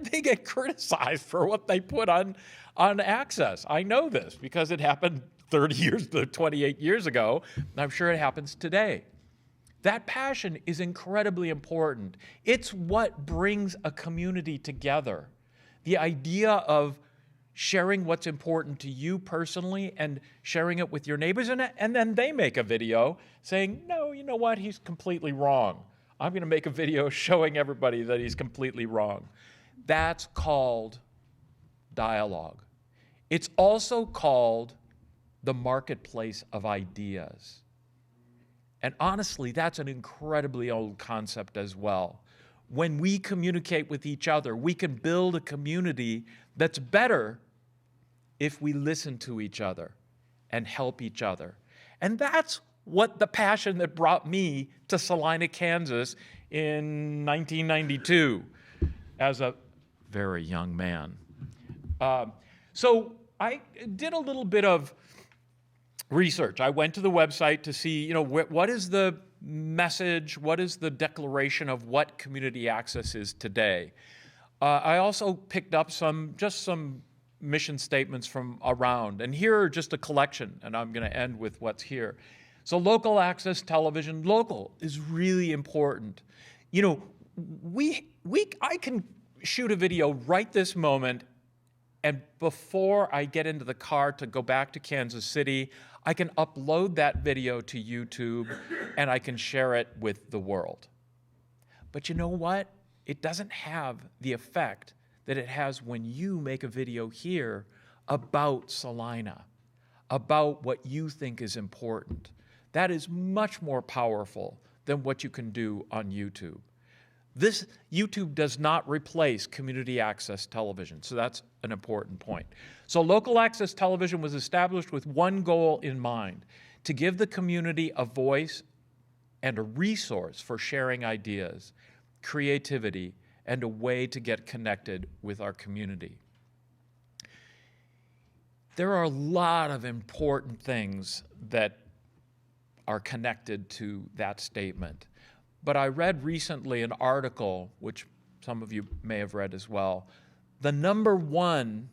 they get criticized for what they put on Access. I know this because it happened 28 years ago, and I'm sure it happens today. That passion is incredibly important. It's what brings a community together. The idea of sharing what's important to you personally and sharing it with your neighbors, and then they make a video saying, no, you know what, he's completely wrong. I'm going to make a video showing everybody that he's completely wrong. That's called dialogue. It's also called the marketplace of ideas. And honestly, that's an incredibly old concept as well. When we communicate with each other, we can build a community that's better if we listen to each other and help each other. And that's what the passion that brought me to Salina, Kansas in 1992 as a very young man. So I did a little bit of research. I went to the website to see, what is the message, what is the declaration of what community access is today. I also picked up some mission statements from around, and here are just a collection, and I'm going to end with what's here. So local access television, local is really important. I can shoot a video right this moment, and before I get into the car to go back to Kansas City, I can upload that video to YouTube and I can share it with the world. But you know what? It doesn't have the effect that it has when you make a video here about Salina, about what you think is important. That is much more powerful than what you can do on YouTube. YouTube does not replace community access television, so that's an important point. So local access television was established with one goal in mind: to give the community a voice and a resource for sharing ideas, creativity, and a way to get connected with our community. There are a lot of important things that are connected to that statement. But I read recently an article, which some of you may have read as well. The number one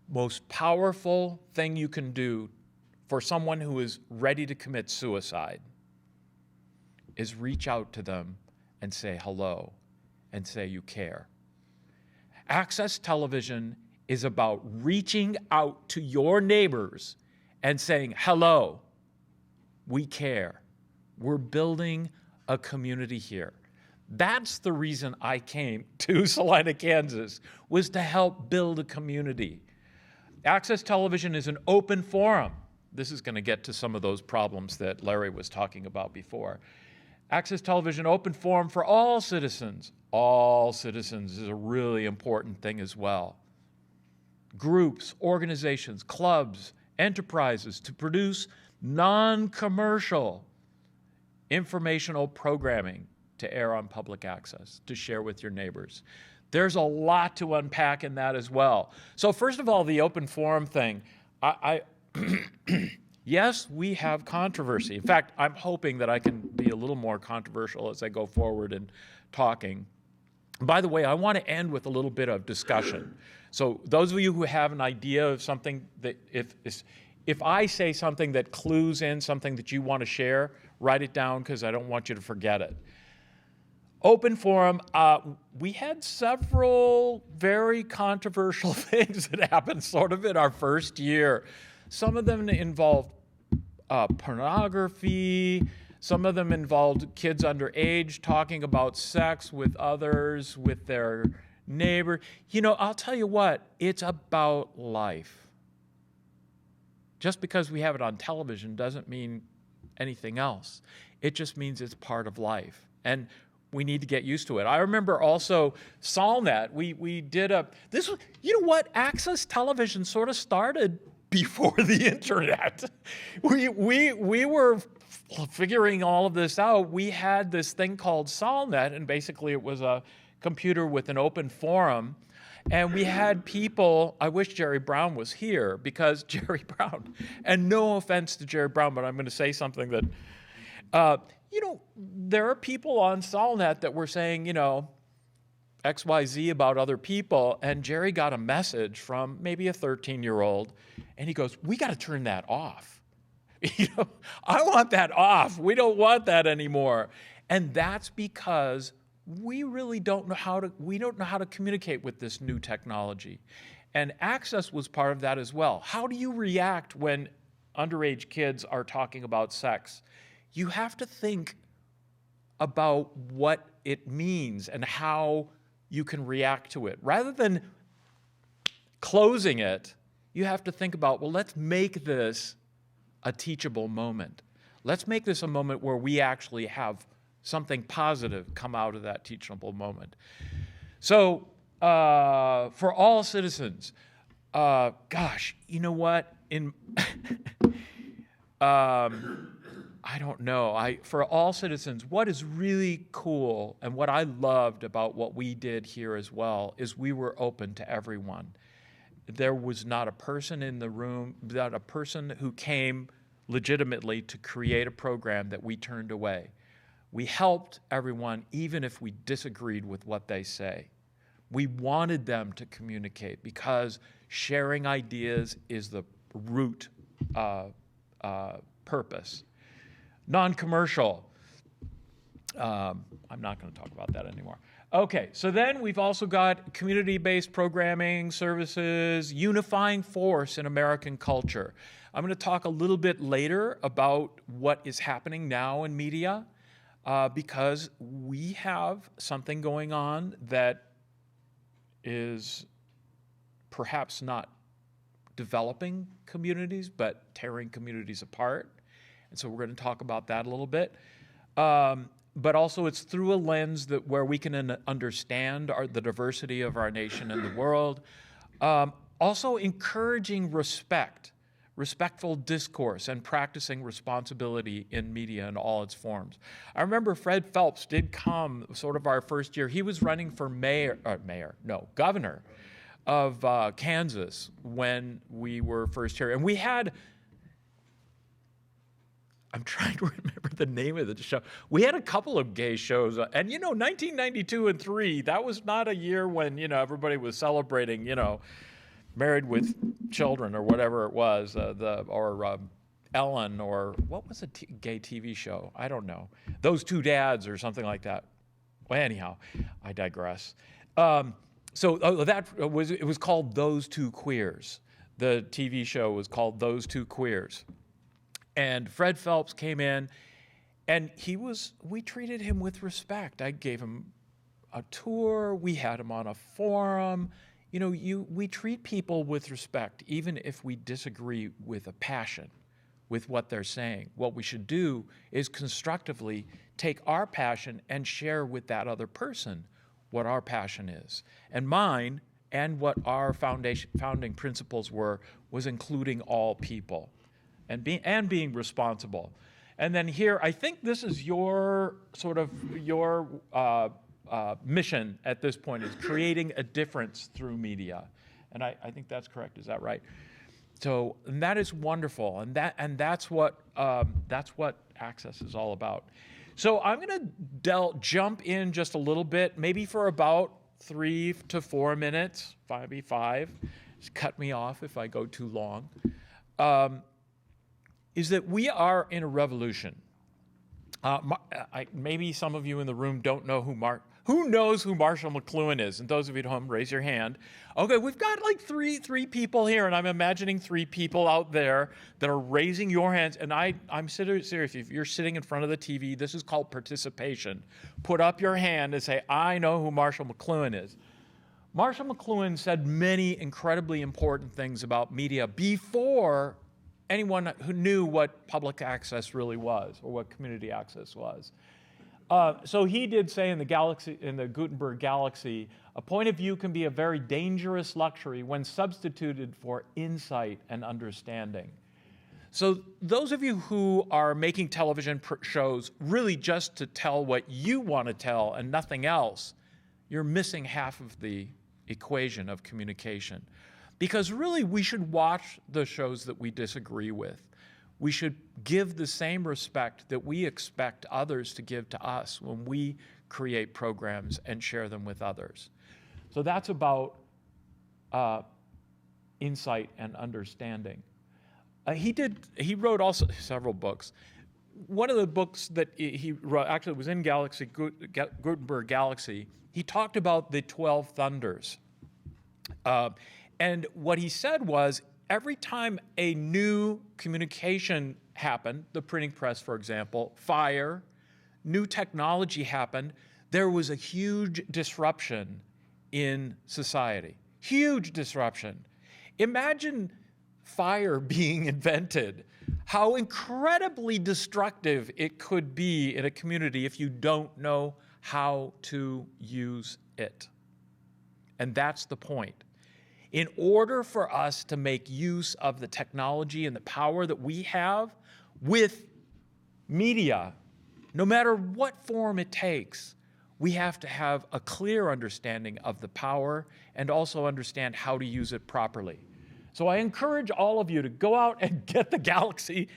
most powerful thing you can do for someone who is ready to commit suicide is reach out to them and say hello and say you care. Access television is about reaching out to your neighbors and saying, hello, we care. We're building a community here. That's the reason I came to Salina, Kansas, was to help build a community. Access television is an open forum. This is going to get to some of those problems that Larry was talking about before. Access television, open forum for all citizens. All citizens is a really important thing as well. Groups, organizations, clubs, enterprises to produce non-commercial informational programming to air on public access, to share with your neighbors. There's a lot to unpack in that as well. So first of all, the open forum thing. Yes, we have controversy. In fact, I'm hoping that I can be a little more controversial as I go forward in talking. By the way, I want to end with a little bit of discussion. So those of you who have an idea of something that if I say something that clues in something that you want to share, write it down because I don't want you to forget it. Open forum, we had several very controversial things that happened sort of in our first year. Some of them involved pornography. Some of them involved kids underage talking about sex with others, with their neighbor. I'll tell you what, it's about life. Just because we have it on television doesn't mean anything else. It just means it's part of life. And we need to get used to it. I remember also SolNet. We did Access television sort of started before the internet. We were figuring all of this out. We had this thing called SolNet, and basically it was a computer with an open forum. And we had people, I wish Jerry Brown was here, because Jerry Brown, and no offense to Jerry Brown, but I'm going to say something that, there are people on SolNet that were saying, XYZ about other people, and Jerry got a message from maybe a 13-year-old, and he goes, we got to turn that off. I want that off. We don't want that anymore. And that's because we really don't know how to communicate with this new technology. And access was part of that as well. How do you react when underage kids are talking about sex? You have to think about what it means and how you can react to it. Rather than closing it, you have to think about, well, let's make this a teachable moment. Let's make this a moment where we actually have something positive come out of that teachable moment. So for all citizens, gosh, you know what? I don't know. For all citizens, what is really cool and what I loved about what we did here as well is we were open to everyone. There was not a person in the room, not a person who came legitimately to create a program that we turned away. We helped everyone, even if we disagreed with what they say. We wanted them to communicate because sharing ideas is the root purpose. Non-commercial. I'm not going to talk about that anymore. Okay, so then we've also got community-based programming, services, unifying force in American culture. I'm going to talk a little bit later about what is happening now in media because we have something going on that is perhaps not developing communities, but tearing communities apart. And so we're going to talk about that a little bit. But also it's through a lens where we can understand the diversity of our nation and the world. Also encouraging respectful discourse, and practicing responsibility in media in all its forms. I remember Fred Phelps did come sort of our first year. He was running for governor of Kansas when we were first here. And we had, I'm trying to remember the name of the show. We had a couple of gay shows. And, 1992 and 3, that was not a year when, everybody was celebrating, Married with Children or whatever it was, or Ellen, or what was a gay TV show? I don't know. Those Two Dads or something like that. Well, anyhow, I digress. It was called Those Two Queers. The TV show was called Those Two Queers. And Fred Phelps came in, and we treated him with respect. I gave him a tour. We had him on a forum. We treat people with respect, even if we disagree with a passion with what they're saying. What we should do is constructively take our passion and share with that other person what our passion is. And mine, and what our founding principles was including all people and being responsible. And then here, I think this is your mission at this point, is creating a difference through media. And I think that's correct. Is that right? So, and that is wonderful. And that's what Access is all about. So I'm going to jump in just a little bit, maybe for about 3 to 4 minutes, maybe 5. Just cut me off if I go too long. Is that we are in a revolution. Maybe some of you in the room don't know who knows who Marshall McLuhan is? And those of you at home, raise your hand. Okay, we've got like three people here, and I'm imagining 3 people out there that are raising your hands. And I'm serious. If you're sitting in front of the TV, this is called participation. Put up your hand and say, I know who Marshall McLuhan is. Marshall McLuhan said many incredibly important things about media before anyone who knew what public access really was, or what community access was. So he did say in the Gutenberg galaxy, a point of view can be a very dangerous luxury when substituted for insight and understanding. So those of you who are making television shows really just to tell what you want to tell and nothing else, you're missing half of the equation of communication. Because really, we should watch the shows that we disagree with. We should give the same respect that we expect others to give to us when we create programs and share them with others. So that's about insight and understanding. He wrote also several books. One of the books that he wrote, actually it was in Gutenberg Galaxy, he talked about the 12 thunders. And what he said was, every time a new communication happened, the printing press, for example, fire, new technology happened, there was a huge disruption in society. Huge disruption. Imagine fire being invented, how incredibly destructive it could be in a community if you don't know how to use it. And that's the point. In order for us to make use of the technology and the power that we have with media, no matter what form it takes, we have to have a clear understanding of the power and also understand how to use it properly. So I encourage all of you to go out and get the Galaxy,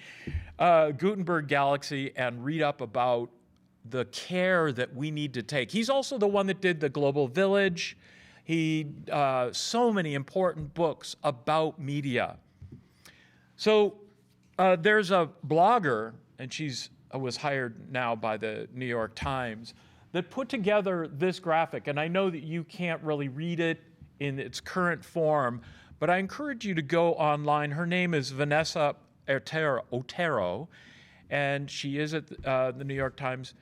Gutenberg Galaxy, and read up about the care that we need to take. He's also the one that did the Global Village. So many important books about media. So there's a blogger, and she's was hired now by the New York Times, that put together this graphic. And I know that you can't really read it in its current form, but I encourage you to go online. Her name is Vanessa Otero, and she is at the New York Times,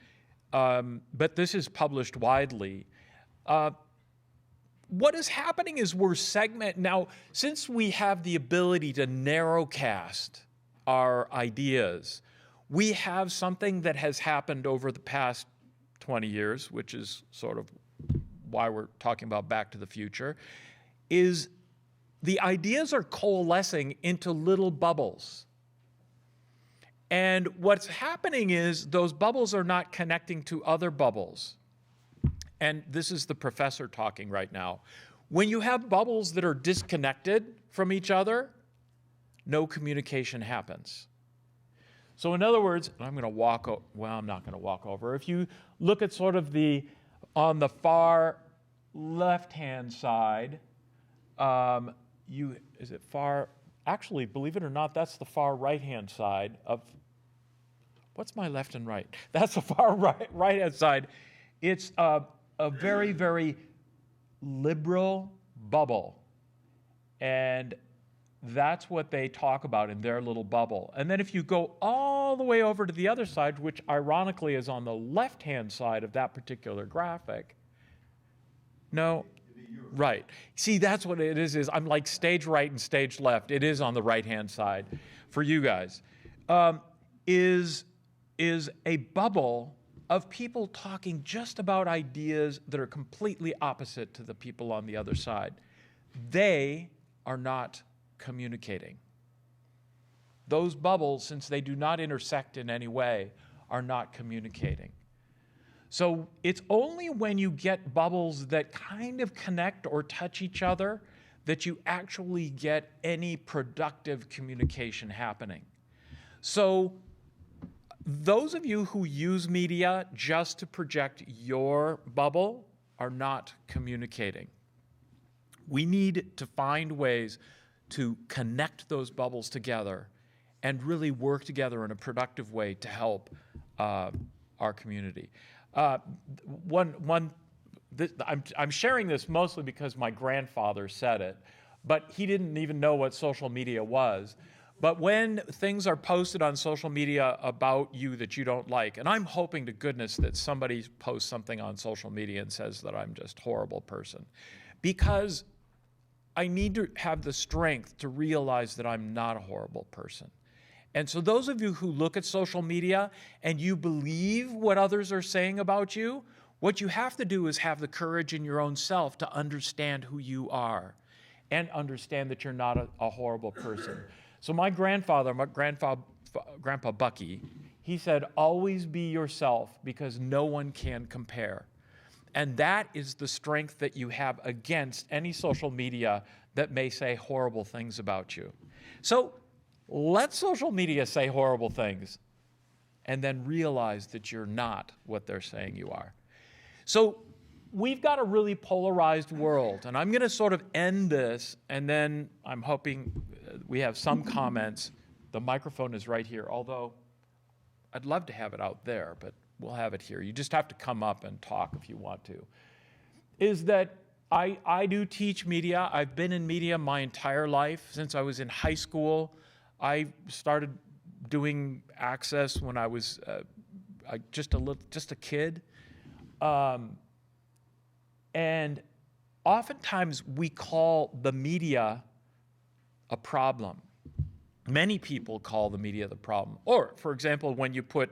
but this is published widely. What is happening is we're now, since we have the ability to narrowcast our ideas, we have something that has happened over the past 20 years, which is sort of why we're talking about Back to the Future, is the ideas are coalescing into little bubbles. And what's happening is those bubbles are not connecting to other bubbles. And this is the professor talking right now. When you have bubbles that are disconnected from each other, no communication happens. So in other words, I'm going to walk, I'm not going to walk over. If you look at sort of on the far left-hand side, actually, believe it or not, that's the far right-hand side of, what's my left and right? That's the far right-hand side. It's a very, very liberal bubble. And that's what they talk about in their little bubble. And then if you go all the way over to the other side, which ironically is on the left-hand side of that particular graphic, no, right. See, that's what it is I'm like stage right and stage left. It is on the right-hand side for you guys. Is a bubble of people talking just about ideas that are completely opposite to the people on the other side. They are not communicating. Those bubbles, since they do not intersect in any way, are not communicating. So it's only when you get bubbles that kind of connect or touch each other that you actually get any productive communication happening. So those of you who use media just to project your bubble are not communicating. We need to find ways to connect those bubbles together and really work together in a productive way to help our community. I'm sharing this mostly because my grandfather said it, but he didn't even know what social media was. But when things are posted on social media about you that you don't like, and I'm hoping to goodness that somebody posts something on social media and says that I'm just a horrible person, because I need to have the strength to realize that I'm not a horrible person. And so those of you who look at social media and you believe what others are saying about you, what you have to do is have the courage in your own self to understand who you are and understand that you're not a horrible person. So my grandpa Bucky, he said, always be yourself because no one can compare. And that is the strength that you have against any social media that may say horrible things about you. So let social media say horrible things and then realize that you're not what they're saying you are. So we've got a really polarized world, and I'm going to sort of end this, and then I'm hoping we have some comments. The microphone is right here, although I'd love to have it out there, but we'll have it here. You just have to come up and talk if you want to. Is that I do teach media. I've been in media my entire life. Since I was in high school, I started doing Access when I was just a kid. And oftentimes we call the media a problem. Many people call the media the problem. Or, for example, when you put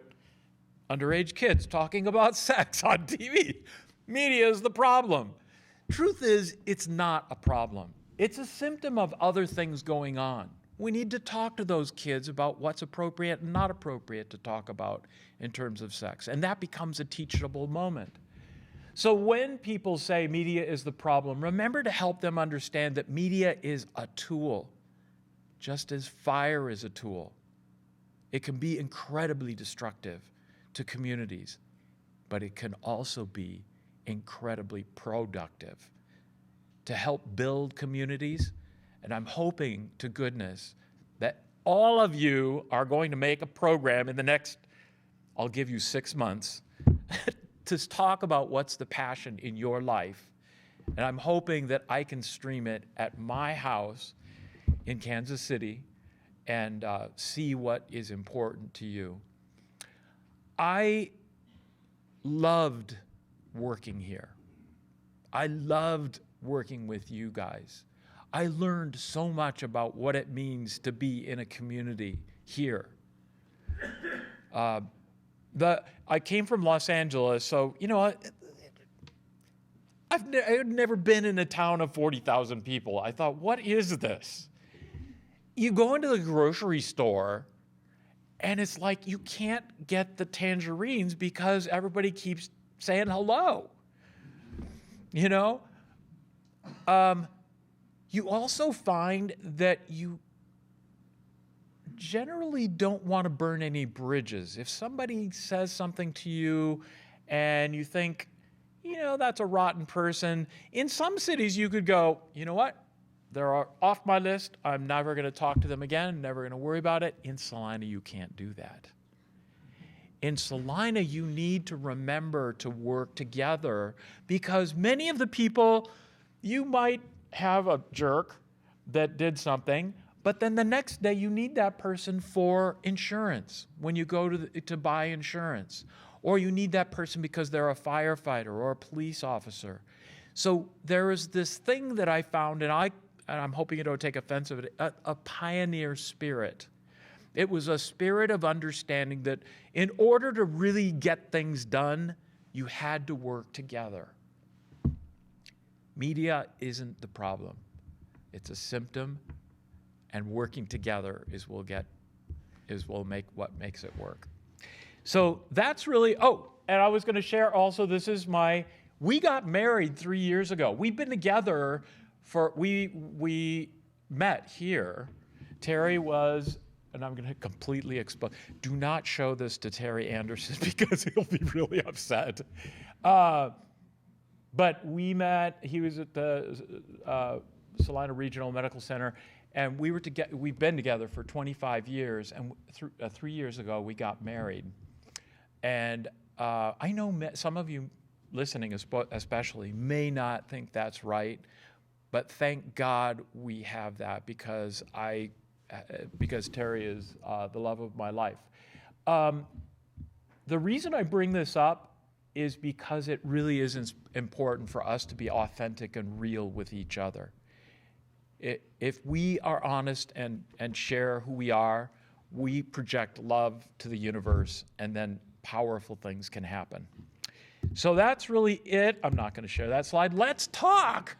underage kids talking about sex on TV, media is the problem. Truth is, it's not a problem. It's a symptom of other things going on. We need to talk to those kids about what's appropriate and not appropriate to talk about in terms of sex. And that becomes a teachable moment. So when people say media is the problem, remember to help them understand that media is a tool, just as fire is a tool. It can be incredibly destructive to communities, but it can also be incredibly productive to help build communities. And I'm hoping to goodness that all of you are going to make a program in the next, I'll give you 6 months, to talk about what's the passion in your life. And I'm hoping that I can stream it at my house in Kansas City and see what is important to you. I loved working here. I loved working with you guys. I learned so much about what it means to be in a community here. I came from Los Angeles, so, you know, I've never been in a town of 40,000 people. I thought, what is this? You go into the grocery store, and it's like you can't get the tangerines because everybody keeps saying hello. You know? You also find that you generally don't want to burn any bridges. If somebody says something to you and you think, you know, that's a rotten person, in some cities you could go, you know what? They're off my list. I'm never going to talk to them again, never going to worry about it. In Salina, you can't do that. In Salina, you need to remember to work together because many of the people, you might have a jerk that did something, but then the next day you need that person for insurance when you go to buy insurance. Or you need that person because they're a firefighter or a police officer. So there is this thing that I found, and I'm hoping you don't take offense of it, a pioneer spirit. It was a spirit of understanding that in order to really get things done, you had to work together. Media isn't the problem. It's a symptom, and working together is make what makes it work. So that's really, and I was going to share also, we got married 3 years ago. We've been together we met here. Terry was, and I'm going to completely expose, do not show this to Terry Anderson because he'll be really upset. But we met, he was at the Salina Regional Medical Center, and we've been together for 25 years, and 3 years ago we got married. And I know some of you listening especially may not think that's right, but thank God we have that because Terry is the love of my life. The reason I bring this up is because it really is important for us to be authentic and real with each other. If we are honest and share who we are, we project love to the universe, and then powerful things can happen. So that's really it. I'm not going to share that slide. Let's talk.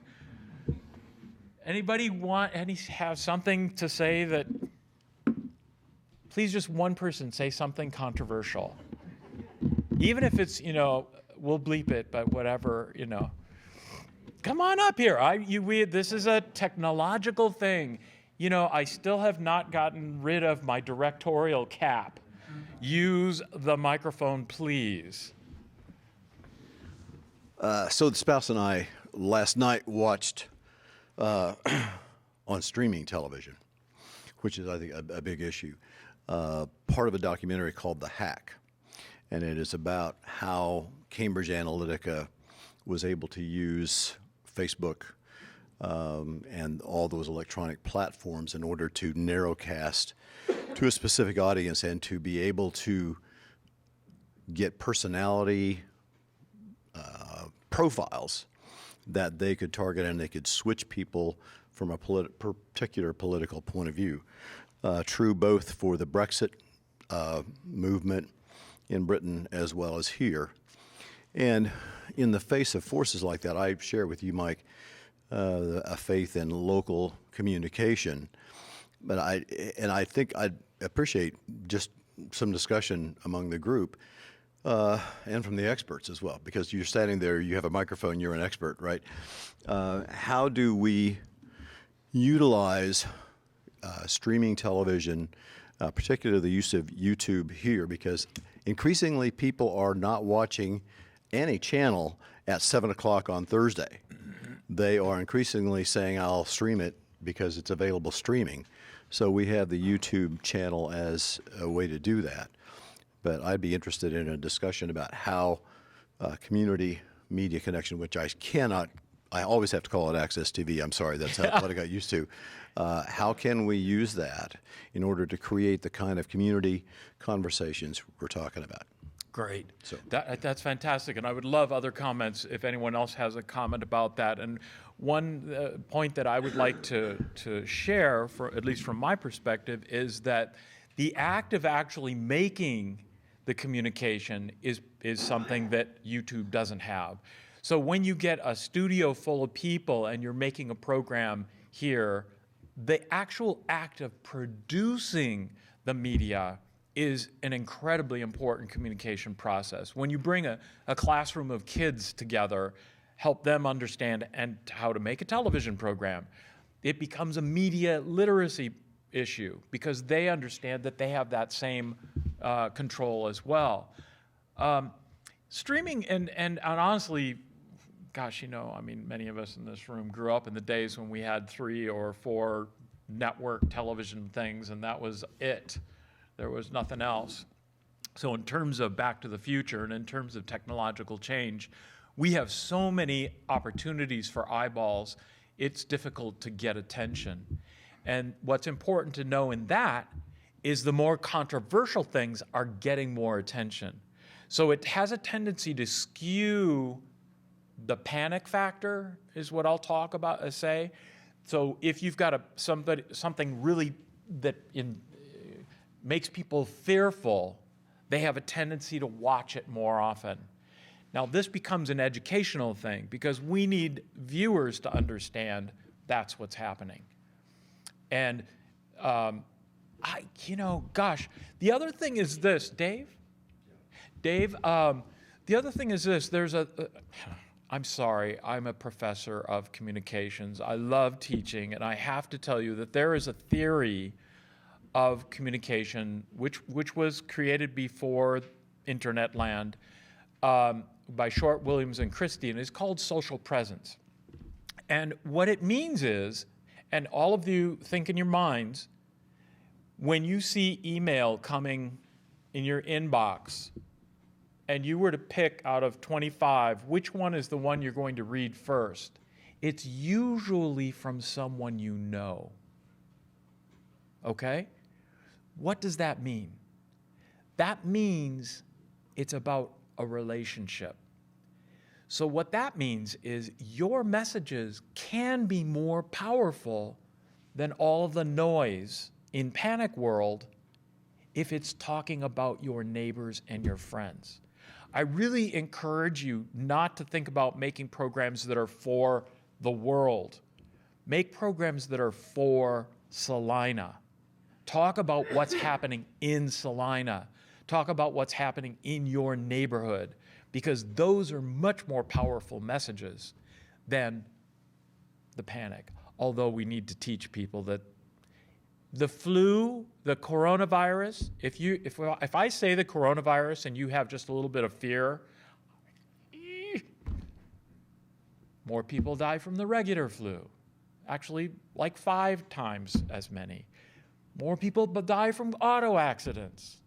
Anybody have something to say that, please just one person say something controversial. Even if it's, we'll bleep it, but whatever, Come on up here. This is a technological thing. I still have not gotten rid of my directorial cap. Use the microphone, please. So the spouse and I last night watched on streaming television, which is, I think, a big issue, part of a documentary called The Hack. And it is about how Cambridge Analytica was able to use Facebook and all those electronic platforms in order to narrowcast to a specific audience and to be able to get personality profiles that they could target, and they could switch people from a particular political point of view. True both for the Brexit movement in Britain as well as here. And in the face of forces like that, I share with you, Mike, a faith in local communication. But I think I'd appreciate just some discussion among the group and from the experts as well, because you're standing there, you have a microphone, you're an expert, right? How do we utilize streaming television, particularly the use of YouTube here, because increasingly people are not watching any channel at 7 o'clock on Thursday. They are increasingly saying, I'll stream it because it's available streaming. So we have the YouTube channel as a way to do that. But I'd be interested in a discussion about how community media connection, which I always have to call it Access TV. I'm sorry, that's what I got used to. How can we use that in order to create the kind of community conversations we're talking about? Great. So that's fantastic, and I would love other comments if anyone else has a comment about that. And one point that I would like to share, at least from my perspective, is that the act of actually making the communication is something that YouTube doesn't have. So when you get a studio full of people and you're making a program here, the actual act of producing the media is an incredibly important communication process. When you bring a classroom of kids together, help them understand and how to make a television program, it becomes a media literacy issue because they understand that they have that same control as well. Streaming and honestly, gosh, I mean, many of us in this room grew up in the days when we had 3 or 4 network television things, and that was it. There was nothing else. So in terms of Back to the Future and in terms of technological change, we have so many opportunities for eyeballs, it's difficult to get attention. And what's important to know in that is the more controversial things are getting more attention. So it has a tendency to skew the panic factor, is what I'll talk about, say. So if you've got something really that makes people fearful, they have a tendency to watch it more often. Now, this becomes an educational thing because we need viewers to understand that's what's happening. And, gosh, the other thing is this, Dave, the other thing is this, I'm sorry, I'm a professor of communications. I love teaching, and I have to tell you that there is a theory of communication which was created before internet land by Short, Williams, and Christie, and it's called social presence. And what it means is, and all of you think in your minds, when you see email coming in your inbox, and you were to pick out of 25, which one is the one you're going to read first? It's usually from someone you know. Okay? What does that mean? That means it's about a relationship. So what that means is your messages can be more powerful than all the noise in panic world if it's talking about your neighbors and your friends. I really encourage you not to think about making programs that are for the world. Make programs that are for Salina. Talk about what's happening in Salina. Talk about what's happening in your neighborhood, because those are much more powerful messages than the panic. Although we need to teach people that the flu, the coronavirus, if I say the coronavirus and you have just a little bit of fear, More people die from the regular flu. Actually, like 5 times as many. More people die from auto accidents.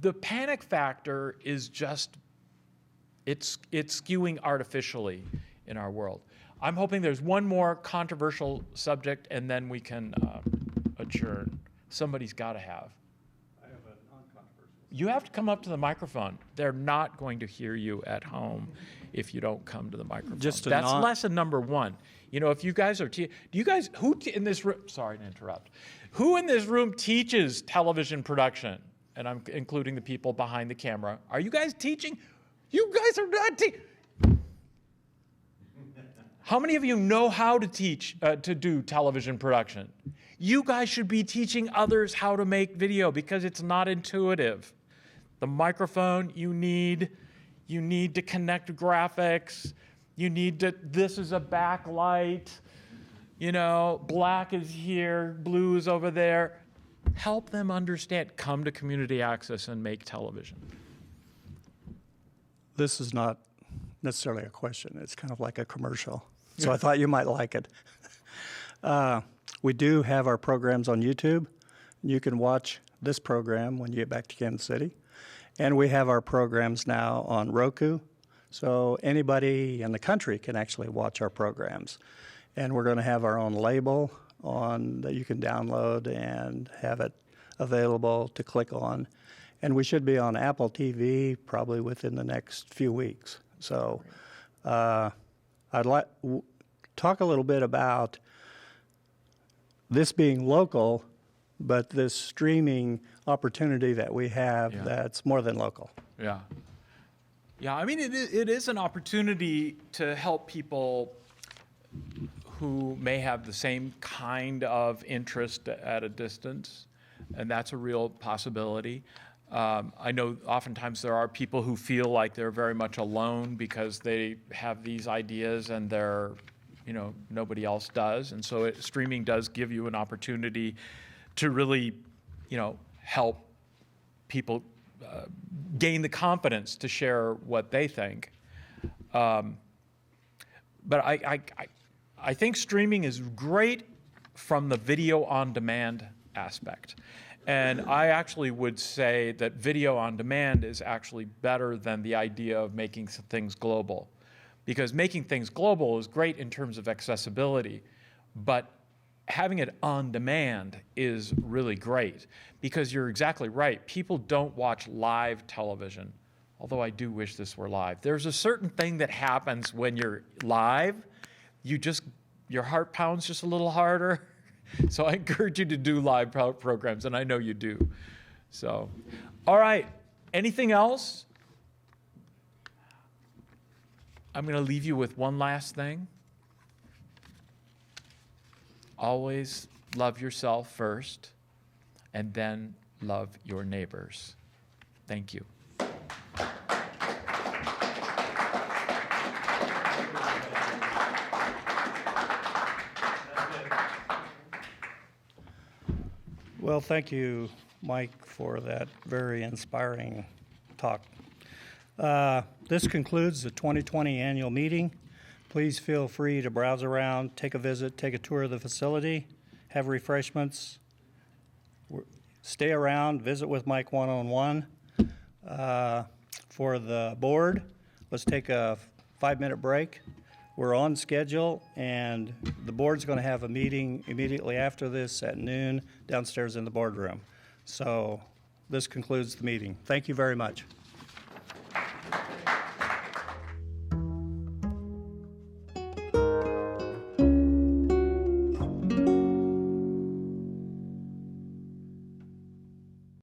The panic factor is just, it's skewing artificially in our world. I'm hoping there's one more controversial subject and then we can adjourn. Somebody's got to have. I have a non-controversial. You have to come up to the microphone. They're not going to hear you at home if you don't come to the microphone. That's lesson number 1. You know, if you guys are, do you guys, in this room, sorry to interrupt, who in this room teaches television production? And I'm including the people behind the camera. Are you guys teaching? You guys are not teaching. How many of you know how to teach, to do television production? You guys should be teaching others how to make video because it's not intuitive. The microphone you need to connect graphics. This is a backlight. You know, black is here, blue is over there. Help them understand. Come to community access and make television. This is not necessarily a question. It's kind of like a commercial. So I thought you might like it. We do have our programs on YouTube. You can watch this program when you get back to Kansas City. And we have our programs now on Roku. So anybody in the country can actually watch our programs. And we're going to have our own label on that you can download and have it available to click on. And we should be on Apple TV probably within the next few weeks. So I'd like talk a little bit about this being local, but this streaming opportunity that we have that's more than local. Yeah. Yeah, I mean, it is an opportunity to help people who may have the same kind of interest at a distance, and that's a real possibility. I know oftentimes there are people who feel like they're very much alone because they have these ideas and they're, you know, nobody else does. And so streaming does give you an opportunity to really, you know, help people gain the confidence to share what they think. But I think streaming is great from the video on demand aspect. And I actually would say that video on demand is actually better than the idea of making things global. Because making things global is great in terms of accessibility, but having it on demand is really great. Because you're exactly right, people don't watch live television, although I do wish this were live. There's a certain thing that happens when you're live, your heart pounds just a little harder. So I encourage you to do live programs, and I know you do. So, all right, anything else? I'm going to leave you with one last thing. Always love yourself first, and then love your neighbors. Thank you. Well, thank you, Mike, for that very inspiring talk. This concludes the 2020 annual meeting. Please feel free to browse around, take a visit, take a tour of the facility, have refreshments, stay around, visit with Mike one-on-one. For the board, let's take a 5-minute break. We're on schedule, and the board's going to have a meeting immediately after this at noon downstairs in the boardroom. So this concludes the meeting. Thank you very much.